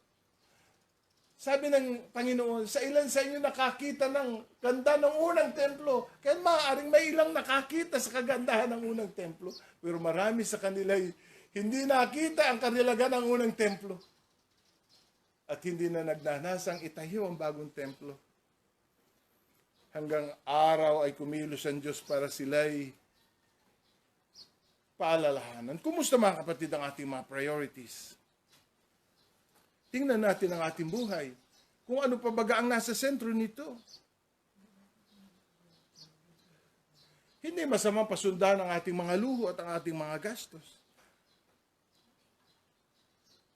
Sabi ng Panginoon, sa ilan sa inyo nakakita ng ganda ng unang templo? Kaya maaaring may ilang nakakita sa kagandahan ng unang templo. Pero marami sa kanila hindi nakita ang kanilagan ng unang templo. At hindi na nagnanasang itayo ang bagong templo. Hanggang araw ay kumilos ang Diyos para sila'y paalalahanan. Kumusta mga kapatid ang ating mga priorities? Tingnan natin ang ating buhay. Kung ano pa baga ang nasa sentro nito. Hindi masamang pasundan ang ating mga luho at ang ating mga gastos.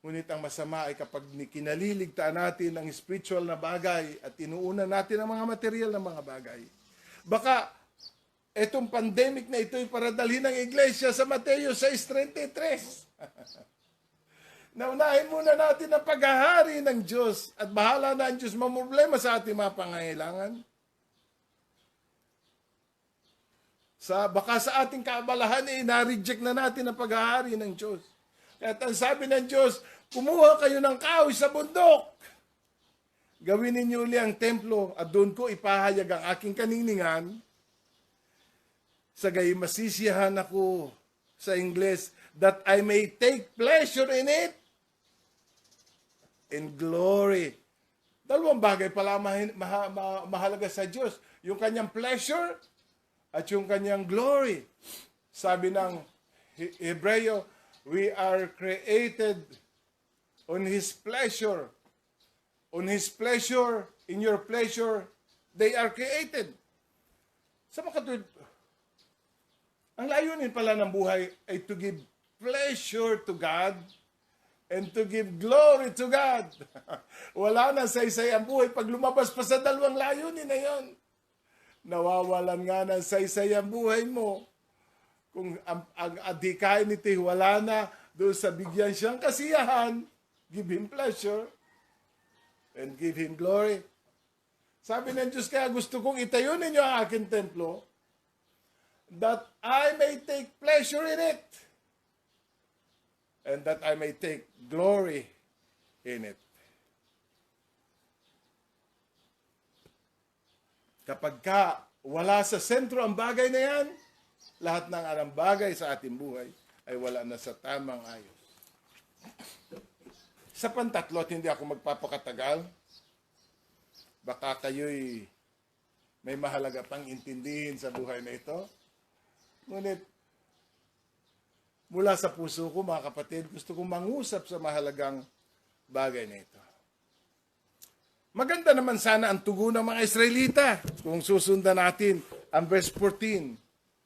Ngunit ang masama ay kapag kinaliligtaan natin ang spiritual na bagay at inuuna natin ang mga material na mga bagay. Baka itong pandemic na ito ay para dalhin ng iglesia sa Mateo 6:33. Naunahin muna natin ang paghahari ng Diyos at bahala na ang Diyos mamroblema sa ating mga pangangailangan. Baka sa ating kaabalahan, na-reject na natin ang paghahari ng Diyos. Kaya ang sabi ng Diyos, kumuha kayo ng kahoy sa bundok. Gawin ninyo uli ang templo at doon ko ipahayag ang aking kaniningan. Sa gayon masisiyahan ako sa Ingles, that I may take pleasure in it. In glory. Dalawang bagay pala mahalaga sa Diyos. Yung kanyang pleasure at yung kanyang glory. Sabi ng Hebreo, we are created on His pleasure. On His pleasure, in your pleasure, they are created. Sa makatulad, ang layunin pala ng buhay ay to give pleasure to God and to give glory to God. Wala na saysay ang buhay pag lumabas pa sa dalawang layunin na yon. Nawawalan nga ng saysay ang buhay mo. Kung ang adhikain nito wala na doon sa bigyan siyang kasiyahan, give Him pleasure and give Him glory. Sabi ng Diyos, kaya gusto kong itayo ninyo ang aking templo that I may take pleasure in it and that I may take glory in it. Kapag wala sa sentro ang bagay na yan, lahat ng anong bagay sa ating buhay ay wala na sa tamang ayos. Sa pantatlo at hindi ako magpapakatagal, baka kayo'y may mahalaga pang intindihin sa buhay na ito. Ngunit, mula sa puso ko, mga kapatid, gusto kong mangusap sa mahalagang bagay na ito. Maganda naman sana ang tugon ng mga Israelita kung susundan natin ang verse 14.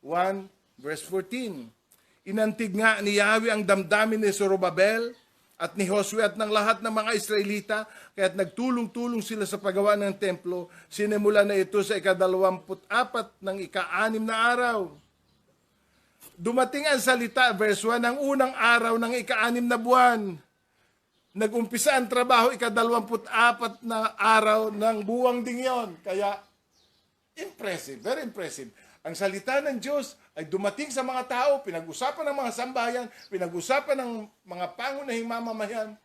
1 verse 14. Inantig nga ni Yahweh ang damdamin ni Zorobabel at ni Josue at ng lahat ng mga Israelita, kaya't nagtulong-tulong sila sa paggawa ng templo. Sinimula na ito sa ika-24 ng ika-6 na araw. Dumating ang salita, verse 1, ang unang araw ng ika-6 na buwan. Nag-umpisa ang trabaho, ika-24 na araw ng buwang ding yon. Kaya, impressive, very impressive. Ang salita ng Diyos ay dumating sa mga tao, pinag-usapan ng mga sambahayan, pinag-usapan ng mga pangunahing mamamayan.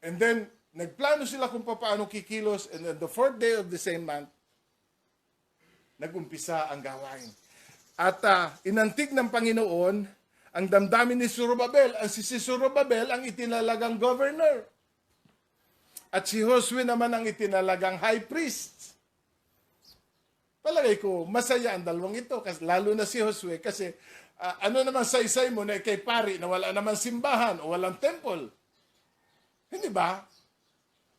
And then, nagplano sila kung paano kikilos, and on the 4th day of the same month, nag-umpisa ang gawain. At inantig ng Panginoon ang damdamin ni Zorobabel. Si Zorobabel ang itinalagang governor. At si Josue naman ang itinalagang high priest. Palagay ko, masaya ang dalawang ito, lalo na si Josue, kasi ano naman saysay mo na kay pari na wala naman simbahan o walang temple. Hindi ba?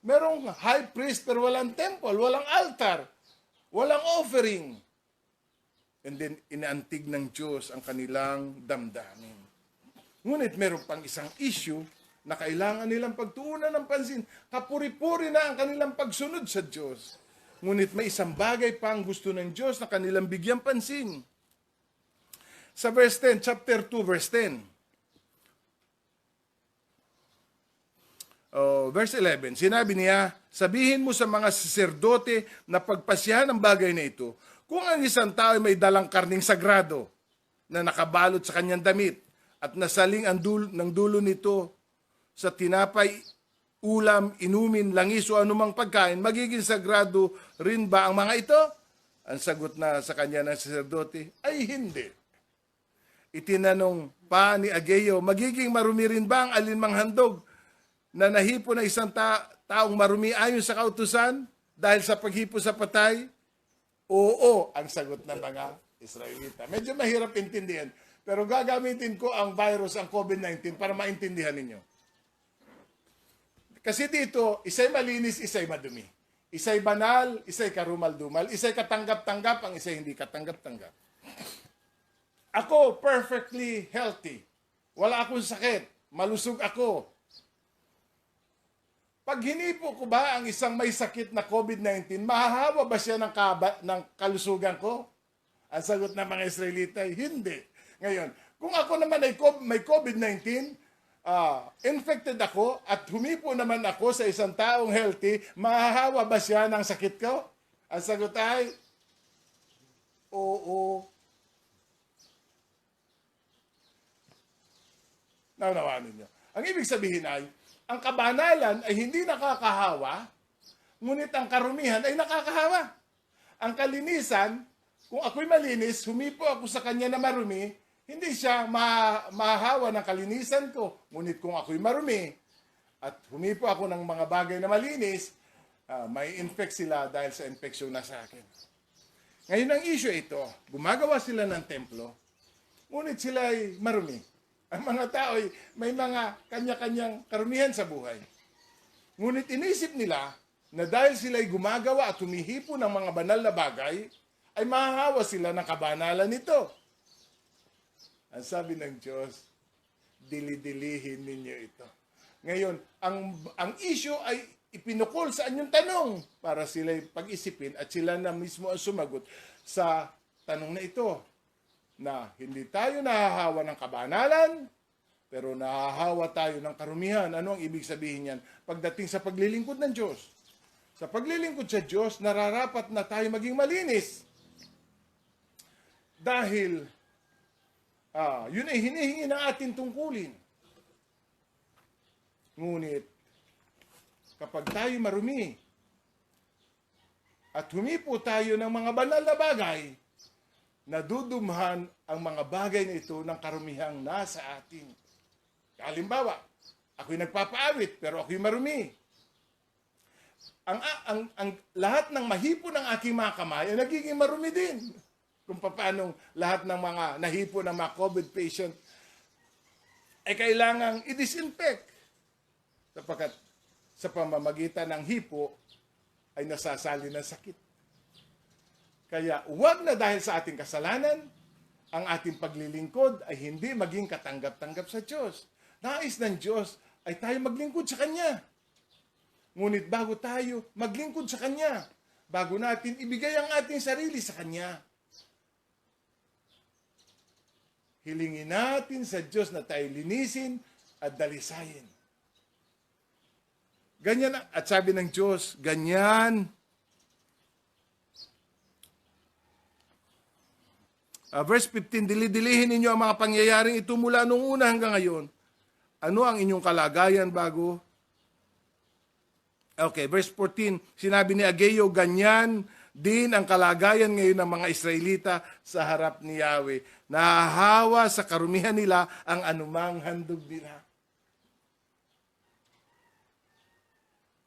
Merong high priest pero walang temple, walang altar, walang offering. And then, inaantig ng Diyos ang kanilang damdamin. Ngunit meron pang isang issue na kailangan nilang pagtuunan ng pansin. Kapuri-puri na ang kanilang pagsunod sa Diyos. Ngunit may isang bagay pa ang gusto ng Diyos na kanilang bigyan pansin. Sa verse 10, chapter 2, verse 10. Verse 11, sinabi niya, sabihin mo sa mga saserdote na pagpasyahan ang bagay na ito, kung ang isang tao ay may dalang karning sagrado na nakabalot sa kanyang damit at nasaling ang dulo nito sa tinapay, ulam, inumin, langis o anumang pagkain, magiging sagrado rin ba ang mga ito? Ang sagot na sa kanya ng saserdote ay hindi. Itinanong pa ni Ageo, magiging marumi rin ba ang alinmang handog na nahipo na isang taong marumi ayon sa kautusan dahil sa paghipo sa patay? Oo, ang sagot ng mga Israelita. Medyo mahirap intindihan, pero gagamitin ko ang virus, ang COVID-19 para maintindihan ninyo. Kasi dito, isa'y malinis, isa'y madumi. Isa'y banal, isa'y karumal-dumal. Isa'y katanggap-tanggap, ang isa'y hindi katanggap-tanggap. Ako, perfectly healthy. Wala akong sakit. Malusog ako. Pag hinipo ko ba ang isang may sakit na COVID-19, mahahawa ba siya ng kalusugan ko? Ang sagot ng mga Israelita ay hindi. Ngayon, kung ako naman ay may COVID-19, infected ako at humipo naman ako sa isang taong healthy, mahahawa ba siya ng sakit ko? Ang sagot ay, oo. Naunawaan ninyo. Ang ibig sabihin ay, ang kabanalan ay hindi nakakahawa, ngunit ang karumihan ay nakakahawa. Ang kalinisan, kung ako'y malinis, humipo ako sa kanya na marumi, hindi siya mahahawa ng kalinisan ko. Ngunit kung ako'y marumi at humipo ako ng mga bagay na malinis, may infect sila dahil sa infeksyon na sa akin. Ngayon ang issue ito, gumagawa sila ng templo, ngunit sila ay marumi. Ang mga tao ay may mga kanya-kanyang karumihan sa buhay. Ngunit inisip nila na dahil sila ay gumagawa at humihipo ng mga banal na bagay, ay mahahawa sila ng kabanalan nito. Ang sabi ng Diyos, dili-dilihin ninyo ito. Ngayon, ang issue ay ipinukol sa anyong tanong para sila'y pag-isipin at sila na mismo ang sumagot sa tanong na ito, na hindi tayo nahahawa ng kabanalan, pero nahahawa tayo ng karumihan. Ano ang ibig sabihin yan? Pagdating sa paglilingkod ng Diyos. Sa paglilingkod sa Diyos, nararapat na tayo maging malinis. Dahil, yun ay hinihingi ng ating tungkulin. Ngunit, kapag tayo marumi, at humipo tayo ng mga banal na bagay, nadudumhan ang mga bagay na ito ng karumihang nasa atin. Halimbawa, ako'y nagpapaawit, pero ako'y marumi. Ang lahat ng mahipo ng aking mga kamay ay nagiging marumi din. Kung paano lahat ng mga nahipo ng mga COVID patient ay kailangang i-disinfect. Sapagkat sa pamamagitan ng hipo ay nasasali ng sakit. Kaya huwag na dahil sa ating kasalanan, ang ating paglilingkod ay hindi maging katanggap-tanggap sa Diyos. Nais ng Diyos ay tayo maglingkod sa Kanya. Ngunit bago tayo maglingkod sa Kanya, bago natin ibigay ang ating sarili sa Kanya, hilingin natin sa Diyos na tayo linisin at dalisayin. Ganyan, at sabi ng Diyos, ganyan. Verse 15, dili-dilihin ninyo ang mga pangyayaring ito mula nung una hanggang ngayon. Ano ang inyong kalagayan bago? Okay, verse 14, sinabi ni Ageo, ganyan din ang kalagayan ngayon ng mga Israelita sa harap ni Yahweh. Nahahawa sa karumihan nila ang anumang handog nila.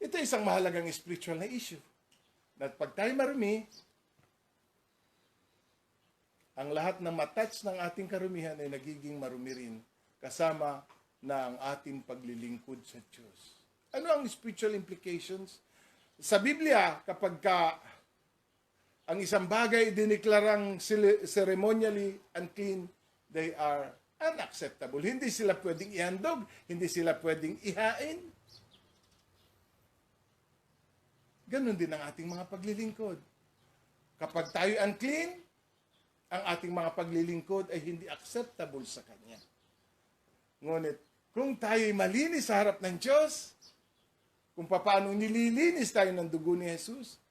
Ito ay isang mahalagang spiritual na issue. At pag tayo marumi, ang lahat ng matouch ng ating karumihan ay nagiging marumi rin kasama na ang ating paglilingkod sa Diyos. Ano ang spiritual implications? Sa Biblia, kapag ang isang bagay diniklarang ceremonially unclean, they are unacceptable. Hindi sila pwedeng ihandog, hindi sila pwedeng ihain. Ganon din ang ating mga paglilingkod. Kapag tayo unclean, ang ating mga paglilingkod ay hindi acceptable sa Kanya. Ngunit, kung tayo'y malinis sa harap ng Diyos, kung paano nililinis tayo ng dugo ni Jesus,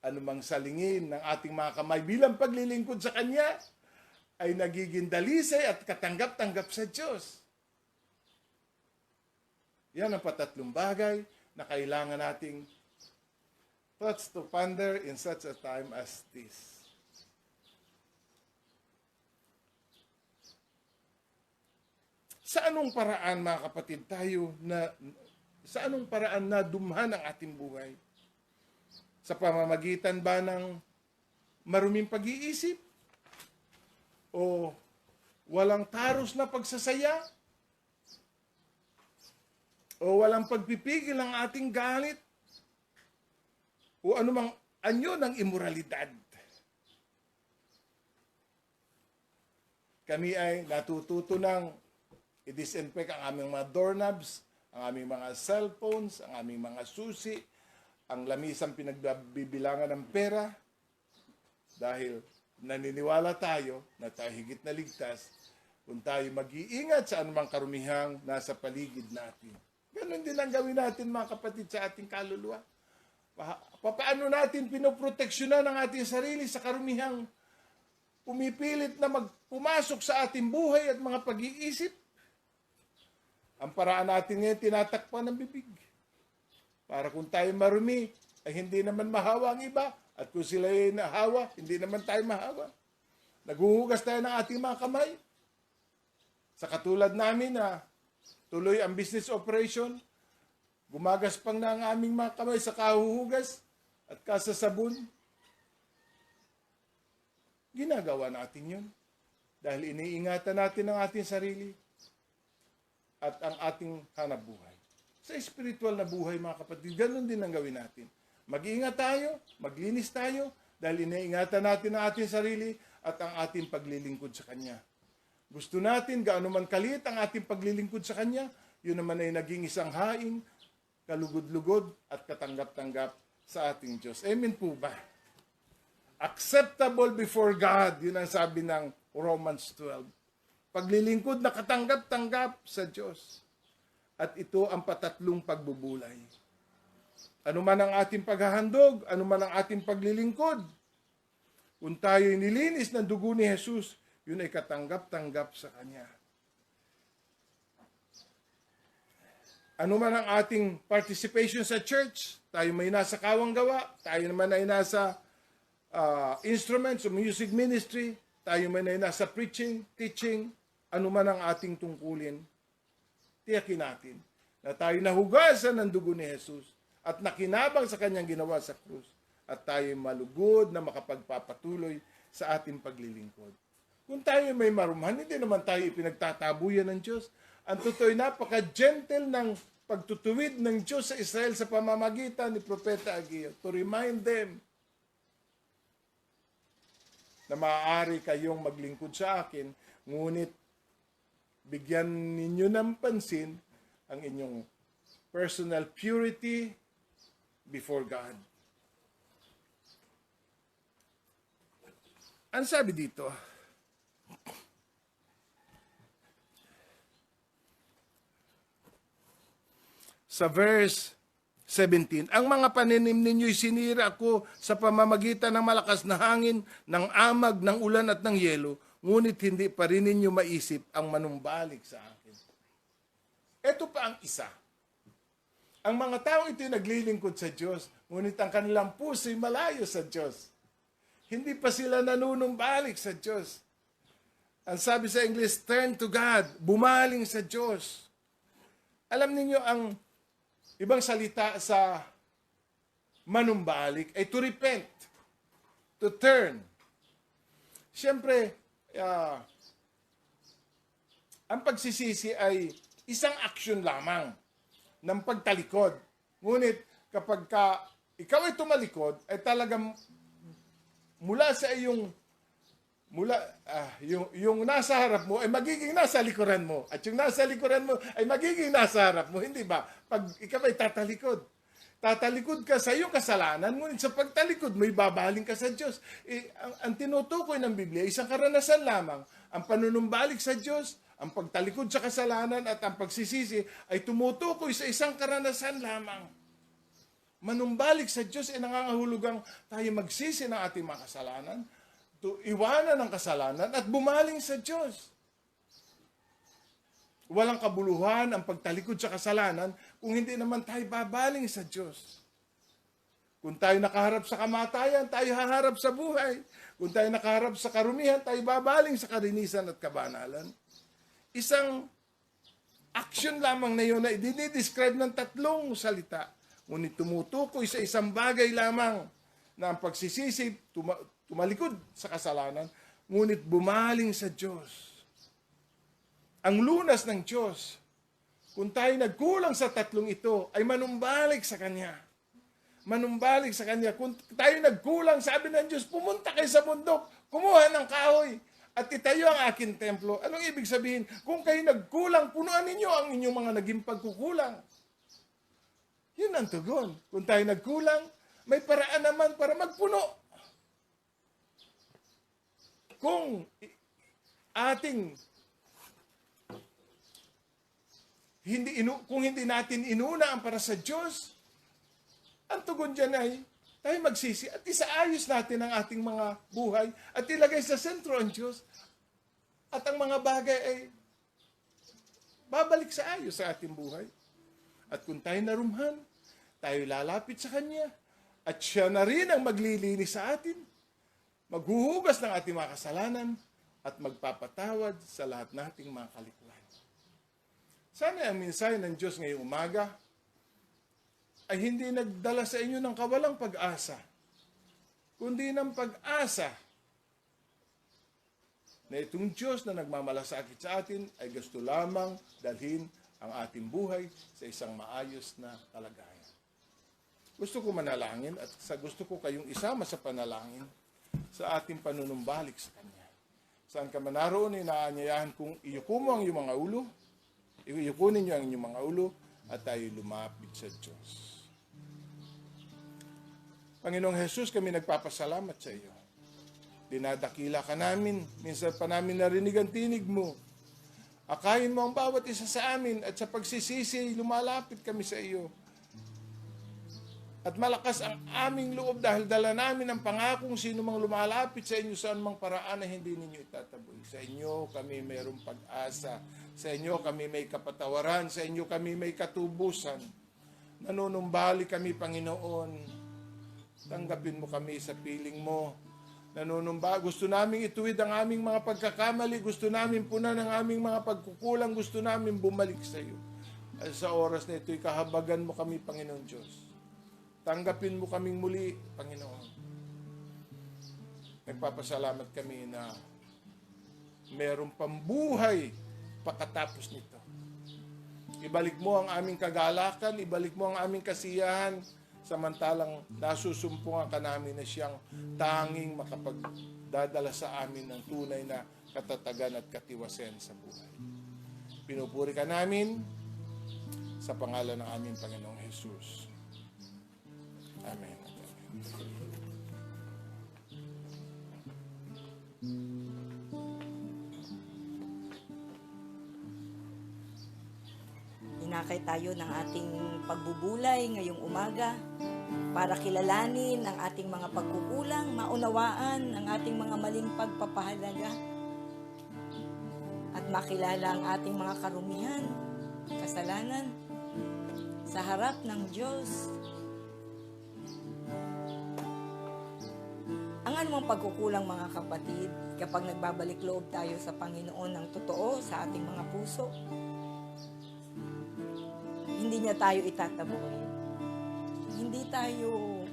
anumang salingin ng ating mga kamay bilang paglilingkod sa Kanya, ay nagiging dalisay at katanggap-tanggap sa Diyos. Yan ang patatlong bagay na kailangan nating thoughts to ponder in such a time as this. Sa anong paraan, mga kapatid, sa anong paraan na dumhan ang ating buhay? Sa pamamagitan ba ng maruming pag-iisip? O walang taros na pagsasaya? O walang pagpipigil ng ating galit? O anumang anyo ng imoralidad? Kami ay natututo ng i-disinfect ang aming mga doorknobs, ang aming mga cellphones, ang aming mga susi, ang lamisang pinagbibilangan ng pera, dahil naniniwala tayo na tayo higit na ligtas kung tayo mag-iingat sa anumang karumihang nasa paligid natin. Ganon din ang gawin natin mga kapatid sa ating kaluluwa. Paano natin pinoproteksyonan ang ating sarili sa karumihang pumipilit na pumasok sa ating buhay at mga pag-iisip? Ang paraan natin ngayon, tinatakpan ng bibig. Para kung tayo marumi, ay hindi naman mahawa ang iba. At kung sila ay nahawa, hindi naman tayo mahawa. Naghuhugas tayo ng ating mga kamay. Sa katulad namin na tuloy ang business operation, gumagaspang na ang aming mga kamay sa kahuhugas at kasasabon. Ginagawa natin yun. Dahil iniingatan natin ang ating sarili at ang ating hanap buhay. Sa spiritual na buhay, mga kapatid, ganun din ang gawin natin. Mag-iingat tayo, maglinis tayo, dahil iniingatan natin ang ating sarili at ang ating paglilingkod sa Kanya. Gusto natin, gaano man kaliit ang ating paglilingkod sa Kanya, yun naman ay naging isang haing, kalugod-lugod at katanggap-tanggap sa ating Diyos. Amen po ba? Acceptable before God, yun ang sabi ng Romans 12. Paglilingkod na katanggap-tanggap sa Diyos. At ito ang patatlong pagbubulay. Ano man ang ating paghahandog, ano man ang ating paglilingkod, kung tayo nilinis ng dugo ni Jesus, yun ay katanggap-tanggap sa Kanya. Ano man ang ating participation sa church, tayo may nasa kawang gawa, tayo naman ay nasa instruments o music ministry, tayo man ay nasa preaching, teaching, ano man ang ating tungkulin, tiyakin natin na tayo nahugasan ng dugo ni Jesus at nakinabang sa Kanyang ginawa sa krus at tayo malugod na makapagpapatuloy sa ating paglilingkod. Kung tayo may marumhan, hindi naman tayo ipinagtatabuyan ng Diyos. Ang totoo, napaka-gentle ng pagtutuwid ng Diyos sa Israel sa pamamagitan ni Propeta Ageo to remind them na maaari kayong maglingkod sa akin, ngunit bigyan ninyo ng pansin ang inyong personal purity before God. Ang sabi dito, sa verse 17, ang mga paninim ninyo'y sinira ko sa pamamagitan ng malakas na hangin, ng amag, ng ulan at ng yelo, ngunit hindi pa rin ninyo maisip ang manumbalik sa akin. Ito pa ang isa. Ang mga tao ito'y naglilingkod sa Diyos, ngunit ang kanilang puso'y malayo sa Diyos. Hindi pa sila nanunumbalik sa Diyos. Ang sabi sa English, turn to God, bumaling sa Diyos. Alam niyo ang ibang salita sa manumbalik ay to repent, to turn. Siyempre, ang pagsisisi ay isang action lamang ng pagtalikod. Ngunit kapag ikaw ay tumalikod, ay talagang mula sa iyong yung nasa harap mo ay magiging nasa likuran mo. At yung nasa likuran mo ay magiging nasa harap mo. Hindi ba? Pag ikaw ay tatalikod ka sa iyong kasalanan, ngunit sa pagtalikod mo, ibabaling ka sa Diyos. Ang tinutukoy ng Biblia, isang karanasan lamang. Ang panunumbalik sa Diyos, ang pagtalikod sa kasalanan at ang pagsisisi ay tumutukoy sa isang karanasan lamang. Manumbalik sa Diyos ay nangangahulugang tayo magsisi ng ating mga kasalanan, iwanan ang kasalanan at bumaling sa Diyos. Walang kabuluhan ang pagtalikod sa kasalanan kung hindi naman tayo babaling sa Diyos. Kung tayo nakaharap sa kamatayan, tayo haharap sa buhay. Kung tayo nakaharap sa karumihan, tayo babaling sa kalinisan at kabanalan. Isang action lamang na yun na dinidescribe ng tatlong salita. Ngunit tumutukoy sa isang bagay lamang na ang pagsisisi, tumalikod sa kasalanan, ngunit bumaling sa Diyos. Ang lunas ng Diyos, kung tayo nagkulang sa tatlong ito, ay manumbalik sa Kanya. Manumbalik sa Kanya. Kung tayo nagkulang, sabi ng Diyos, pumunta kayo sa bundok, kumuha ng kahoy, at itayo ang aking templo. Anong ibig sabihin? Kung kayo nagkulang, punuan ninyo ang inyong mga naging pagkukulang. Yun ang tugon. Kung tayo nagkulang, may paraan naman para magpuno. Kung ating kung hindi natin inuna ang para sa Diyos, ang tugon dyan ay tayo magsisi at isaayos natin ang ating mga buhay at ilagay sa sentro ang Diyos. At ang mga bagay ay babalik sa ayos sa ating buhay. At kung tayo narumhan, tayo lalapit sa Kanya. At siya na rin ang maglilinis sa atin. Maghuhugas ng ating mga kasalanan at magpapatawad sa lahat nating mga kalikuan. Sana ang mensahe ng Diyos ngayong umaga ay hindi nagdala sa inyo ng kawalang pag-asa, kundi ng pag-asa na itong Diyos na nagmamalasakit sa atin ay gusto lamang dalhin ang ating buhay sa isang maayos na kalagayan. Gusto ko manalangin at gusto ko kayong isama sa panalangin sa ating panunumbalik sa Kanya. Saan ka man naroon, inaanyayahan kong iyuko mo ang iyong mga ulo, iyukunin niyo ang inyong mga ulo at tayo lumapit sa Diyos. Panginoong Jesus, kami nagpapasalamat sa iyo. Dinadakila ka namin, minsan pa namin narinig ang tinig mo. Akayin mo ang bawat isa sa amin at sa pagsisisi, lumalapit kami sa iyo. At malakas ang aming loob dahil dala namin ang pangakong sino mang lumalapit sa inyo saan mang paraan na hindi ninyo itataboy. Sa inyo kami mayroong pag-asa. Sa inyo kami may kapatawaran. Sa inyo kami may katubusan. Nanunumbali kami, Panginoon. Tanggapin mo kami sa piling mo. Gusto namin ituwid ang aming mga pagkakamali. Gusto namin punan ang aming mga pagkukulang. Gusto namin bumalik sa iyo. At sa oras na ito'y kahabagan mo kami, Panginoon Diyos. Tanggapin mo kaming muli, Panginoon. Nagpapasalamat kami na merong pambuhay pagkatapos nito. Ibalik mo ang aming kagalakan, ibalik mo ang aming kasiyahan, samantalang nasusumpungan ka namin na siyang tanging makapagdadala sa amin ng tunay na katatagan at katiwasan sa buhay. Pinupuri ka namin sa pangalan ng aming Panginoong Jesus. Amen. Inakay tayo ng ating pagbubulay ngayong umaga para kilalanin ang ating mga pagkukulang, maunawaan ang ating mga maling pagpapahalaga at makilala ang ating mga karumihan, kasalanan sa harap ng Diyos. Ang anumang pagkukulang, mga kapatid, kapag nagbabalik loob tayo sa Panginoon ng totoo sa ating mga puso, hindi niya tayo itataboy. Hindi tayo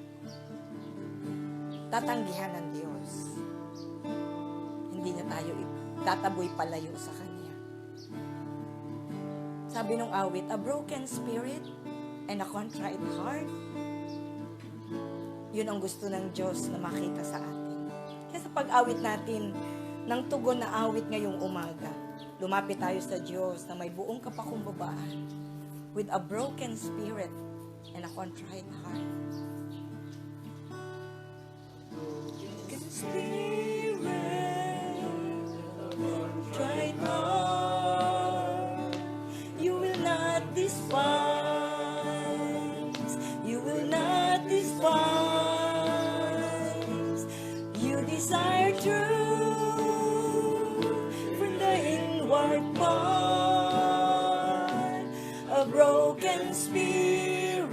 tatanggihan ng Diyos. Hindi niya tayo itataboy palayo sa Kanya. Sabi nung awit, a broken spirit and a contrite heart, yun ang gusto ng Diyos na makita sa atin. Kaya sa pag-awit natin ng tugon na awit ngayong umaga, lumapit tayo sa Diyos na may buong kapakumbabaan with a broken spirit and a contrite heart. Broken spirit, contrite heart, you will not despise, you will not despise. You desire truth from the inward part, a broken spirit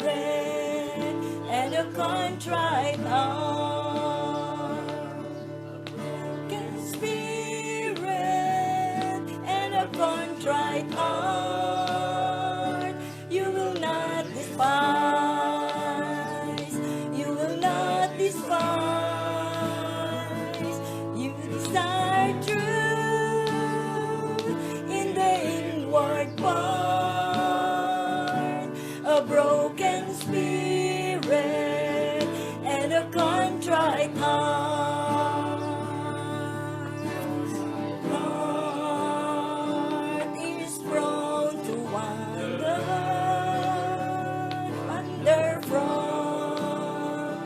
and a contrite heart. A broken spirit and a contrite heart, you will not despise, you will not despise. You desire truth in the inward part, a broken spirit and a contrite heart. Heart is prone to wander from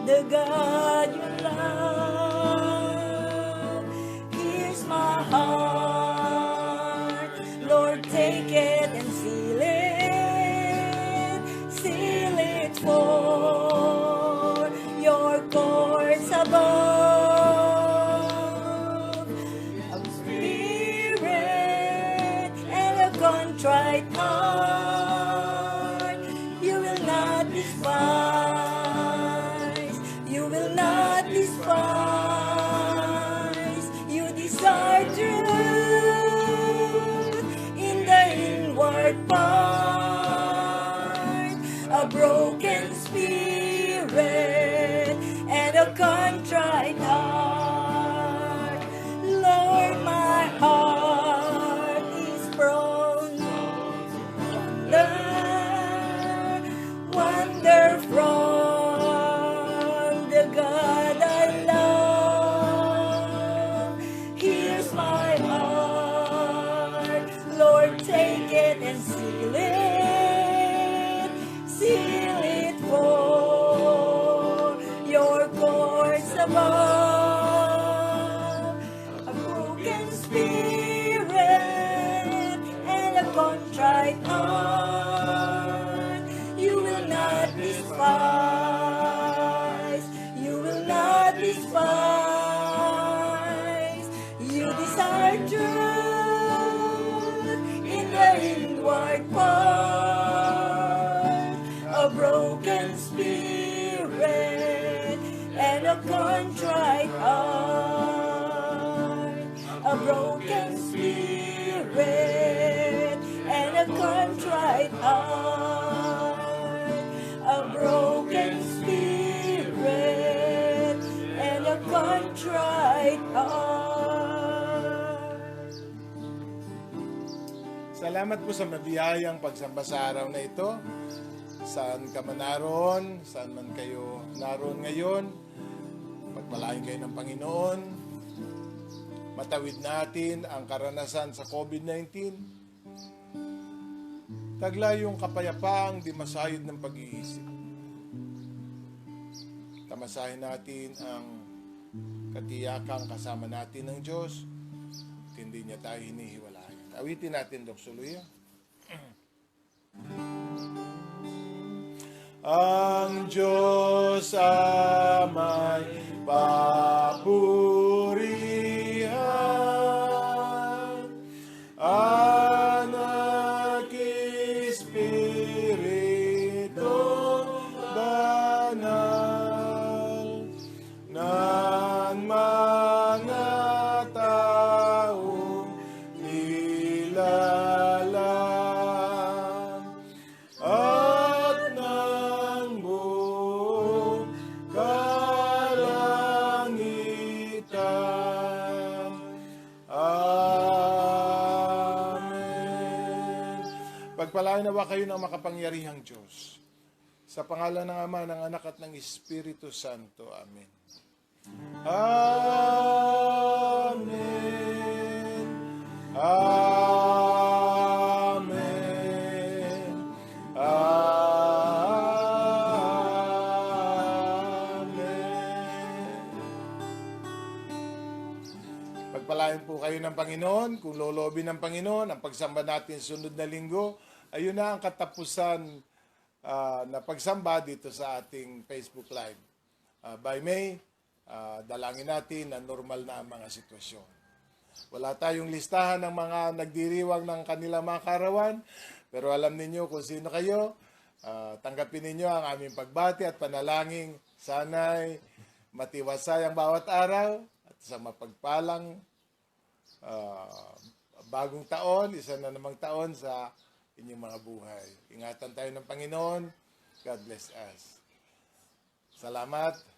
the God you love. Here's my heart, Lord, take it and seal a contrite heart. Lord, my heart is prone to wander from the God I love. Here's my heart, Lord, take it and seal it for your courts above. A broken spirit and a contrite heart, you will not despise. You will not despise. You desire truth in the inward part. A broken spirit and a contrite heart. A broken spirit and a contrite heart. A broken spirit and a contrite heart. Salamat po sa mabiyayang pagsamba sa araw na ito. Saan ka man naroon, saan man kayo naroon ngayon, pagpalain kayo ng Panginoon. Matawid natin ang karanasan sa COVID-19. Taglay yung kapayapaang di masayod ng pag-iisip. Tamasahin natin ang katiyakang kasama natin ng Diyos at hindi niya tayo hinihiwalayan. Awitin natin, Dok Suluya. Ang Diyos amay papurihan, Anak, Espiritu Banal, ng mga taong nilalang, at ng buong kalangitan. Amen. Pagpalain nawa kayo ng makapangyarihang Diyos. Sa pangalan ng Ama, ng Anak at ng Espiritu Santo. Amen. Amen. Amen. Amen. Pagpalain po kayo ng Panginoon. Kung lolobin ng Panginoon, ang pagsamba natin sunod na linggo, ayun na ang katapusan na pagsamba dito sa ating Facebook Live. By May, dalangin natin na normal na ang mga sitwasyon. Wala tayong listahan ng mga nagdiriwang ng kanilang mga karawan, pero alam ninyo kung sino kayo. Tanggapin ninyo ang aming pagbati at panalangin. Sana'y matiwasay ang bawat araw at sa mapagpalang bagong taon, isa na namang taon sa inyong mga buhay. Ingatan tayo ng Panginoon. God bless us. Salamat.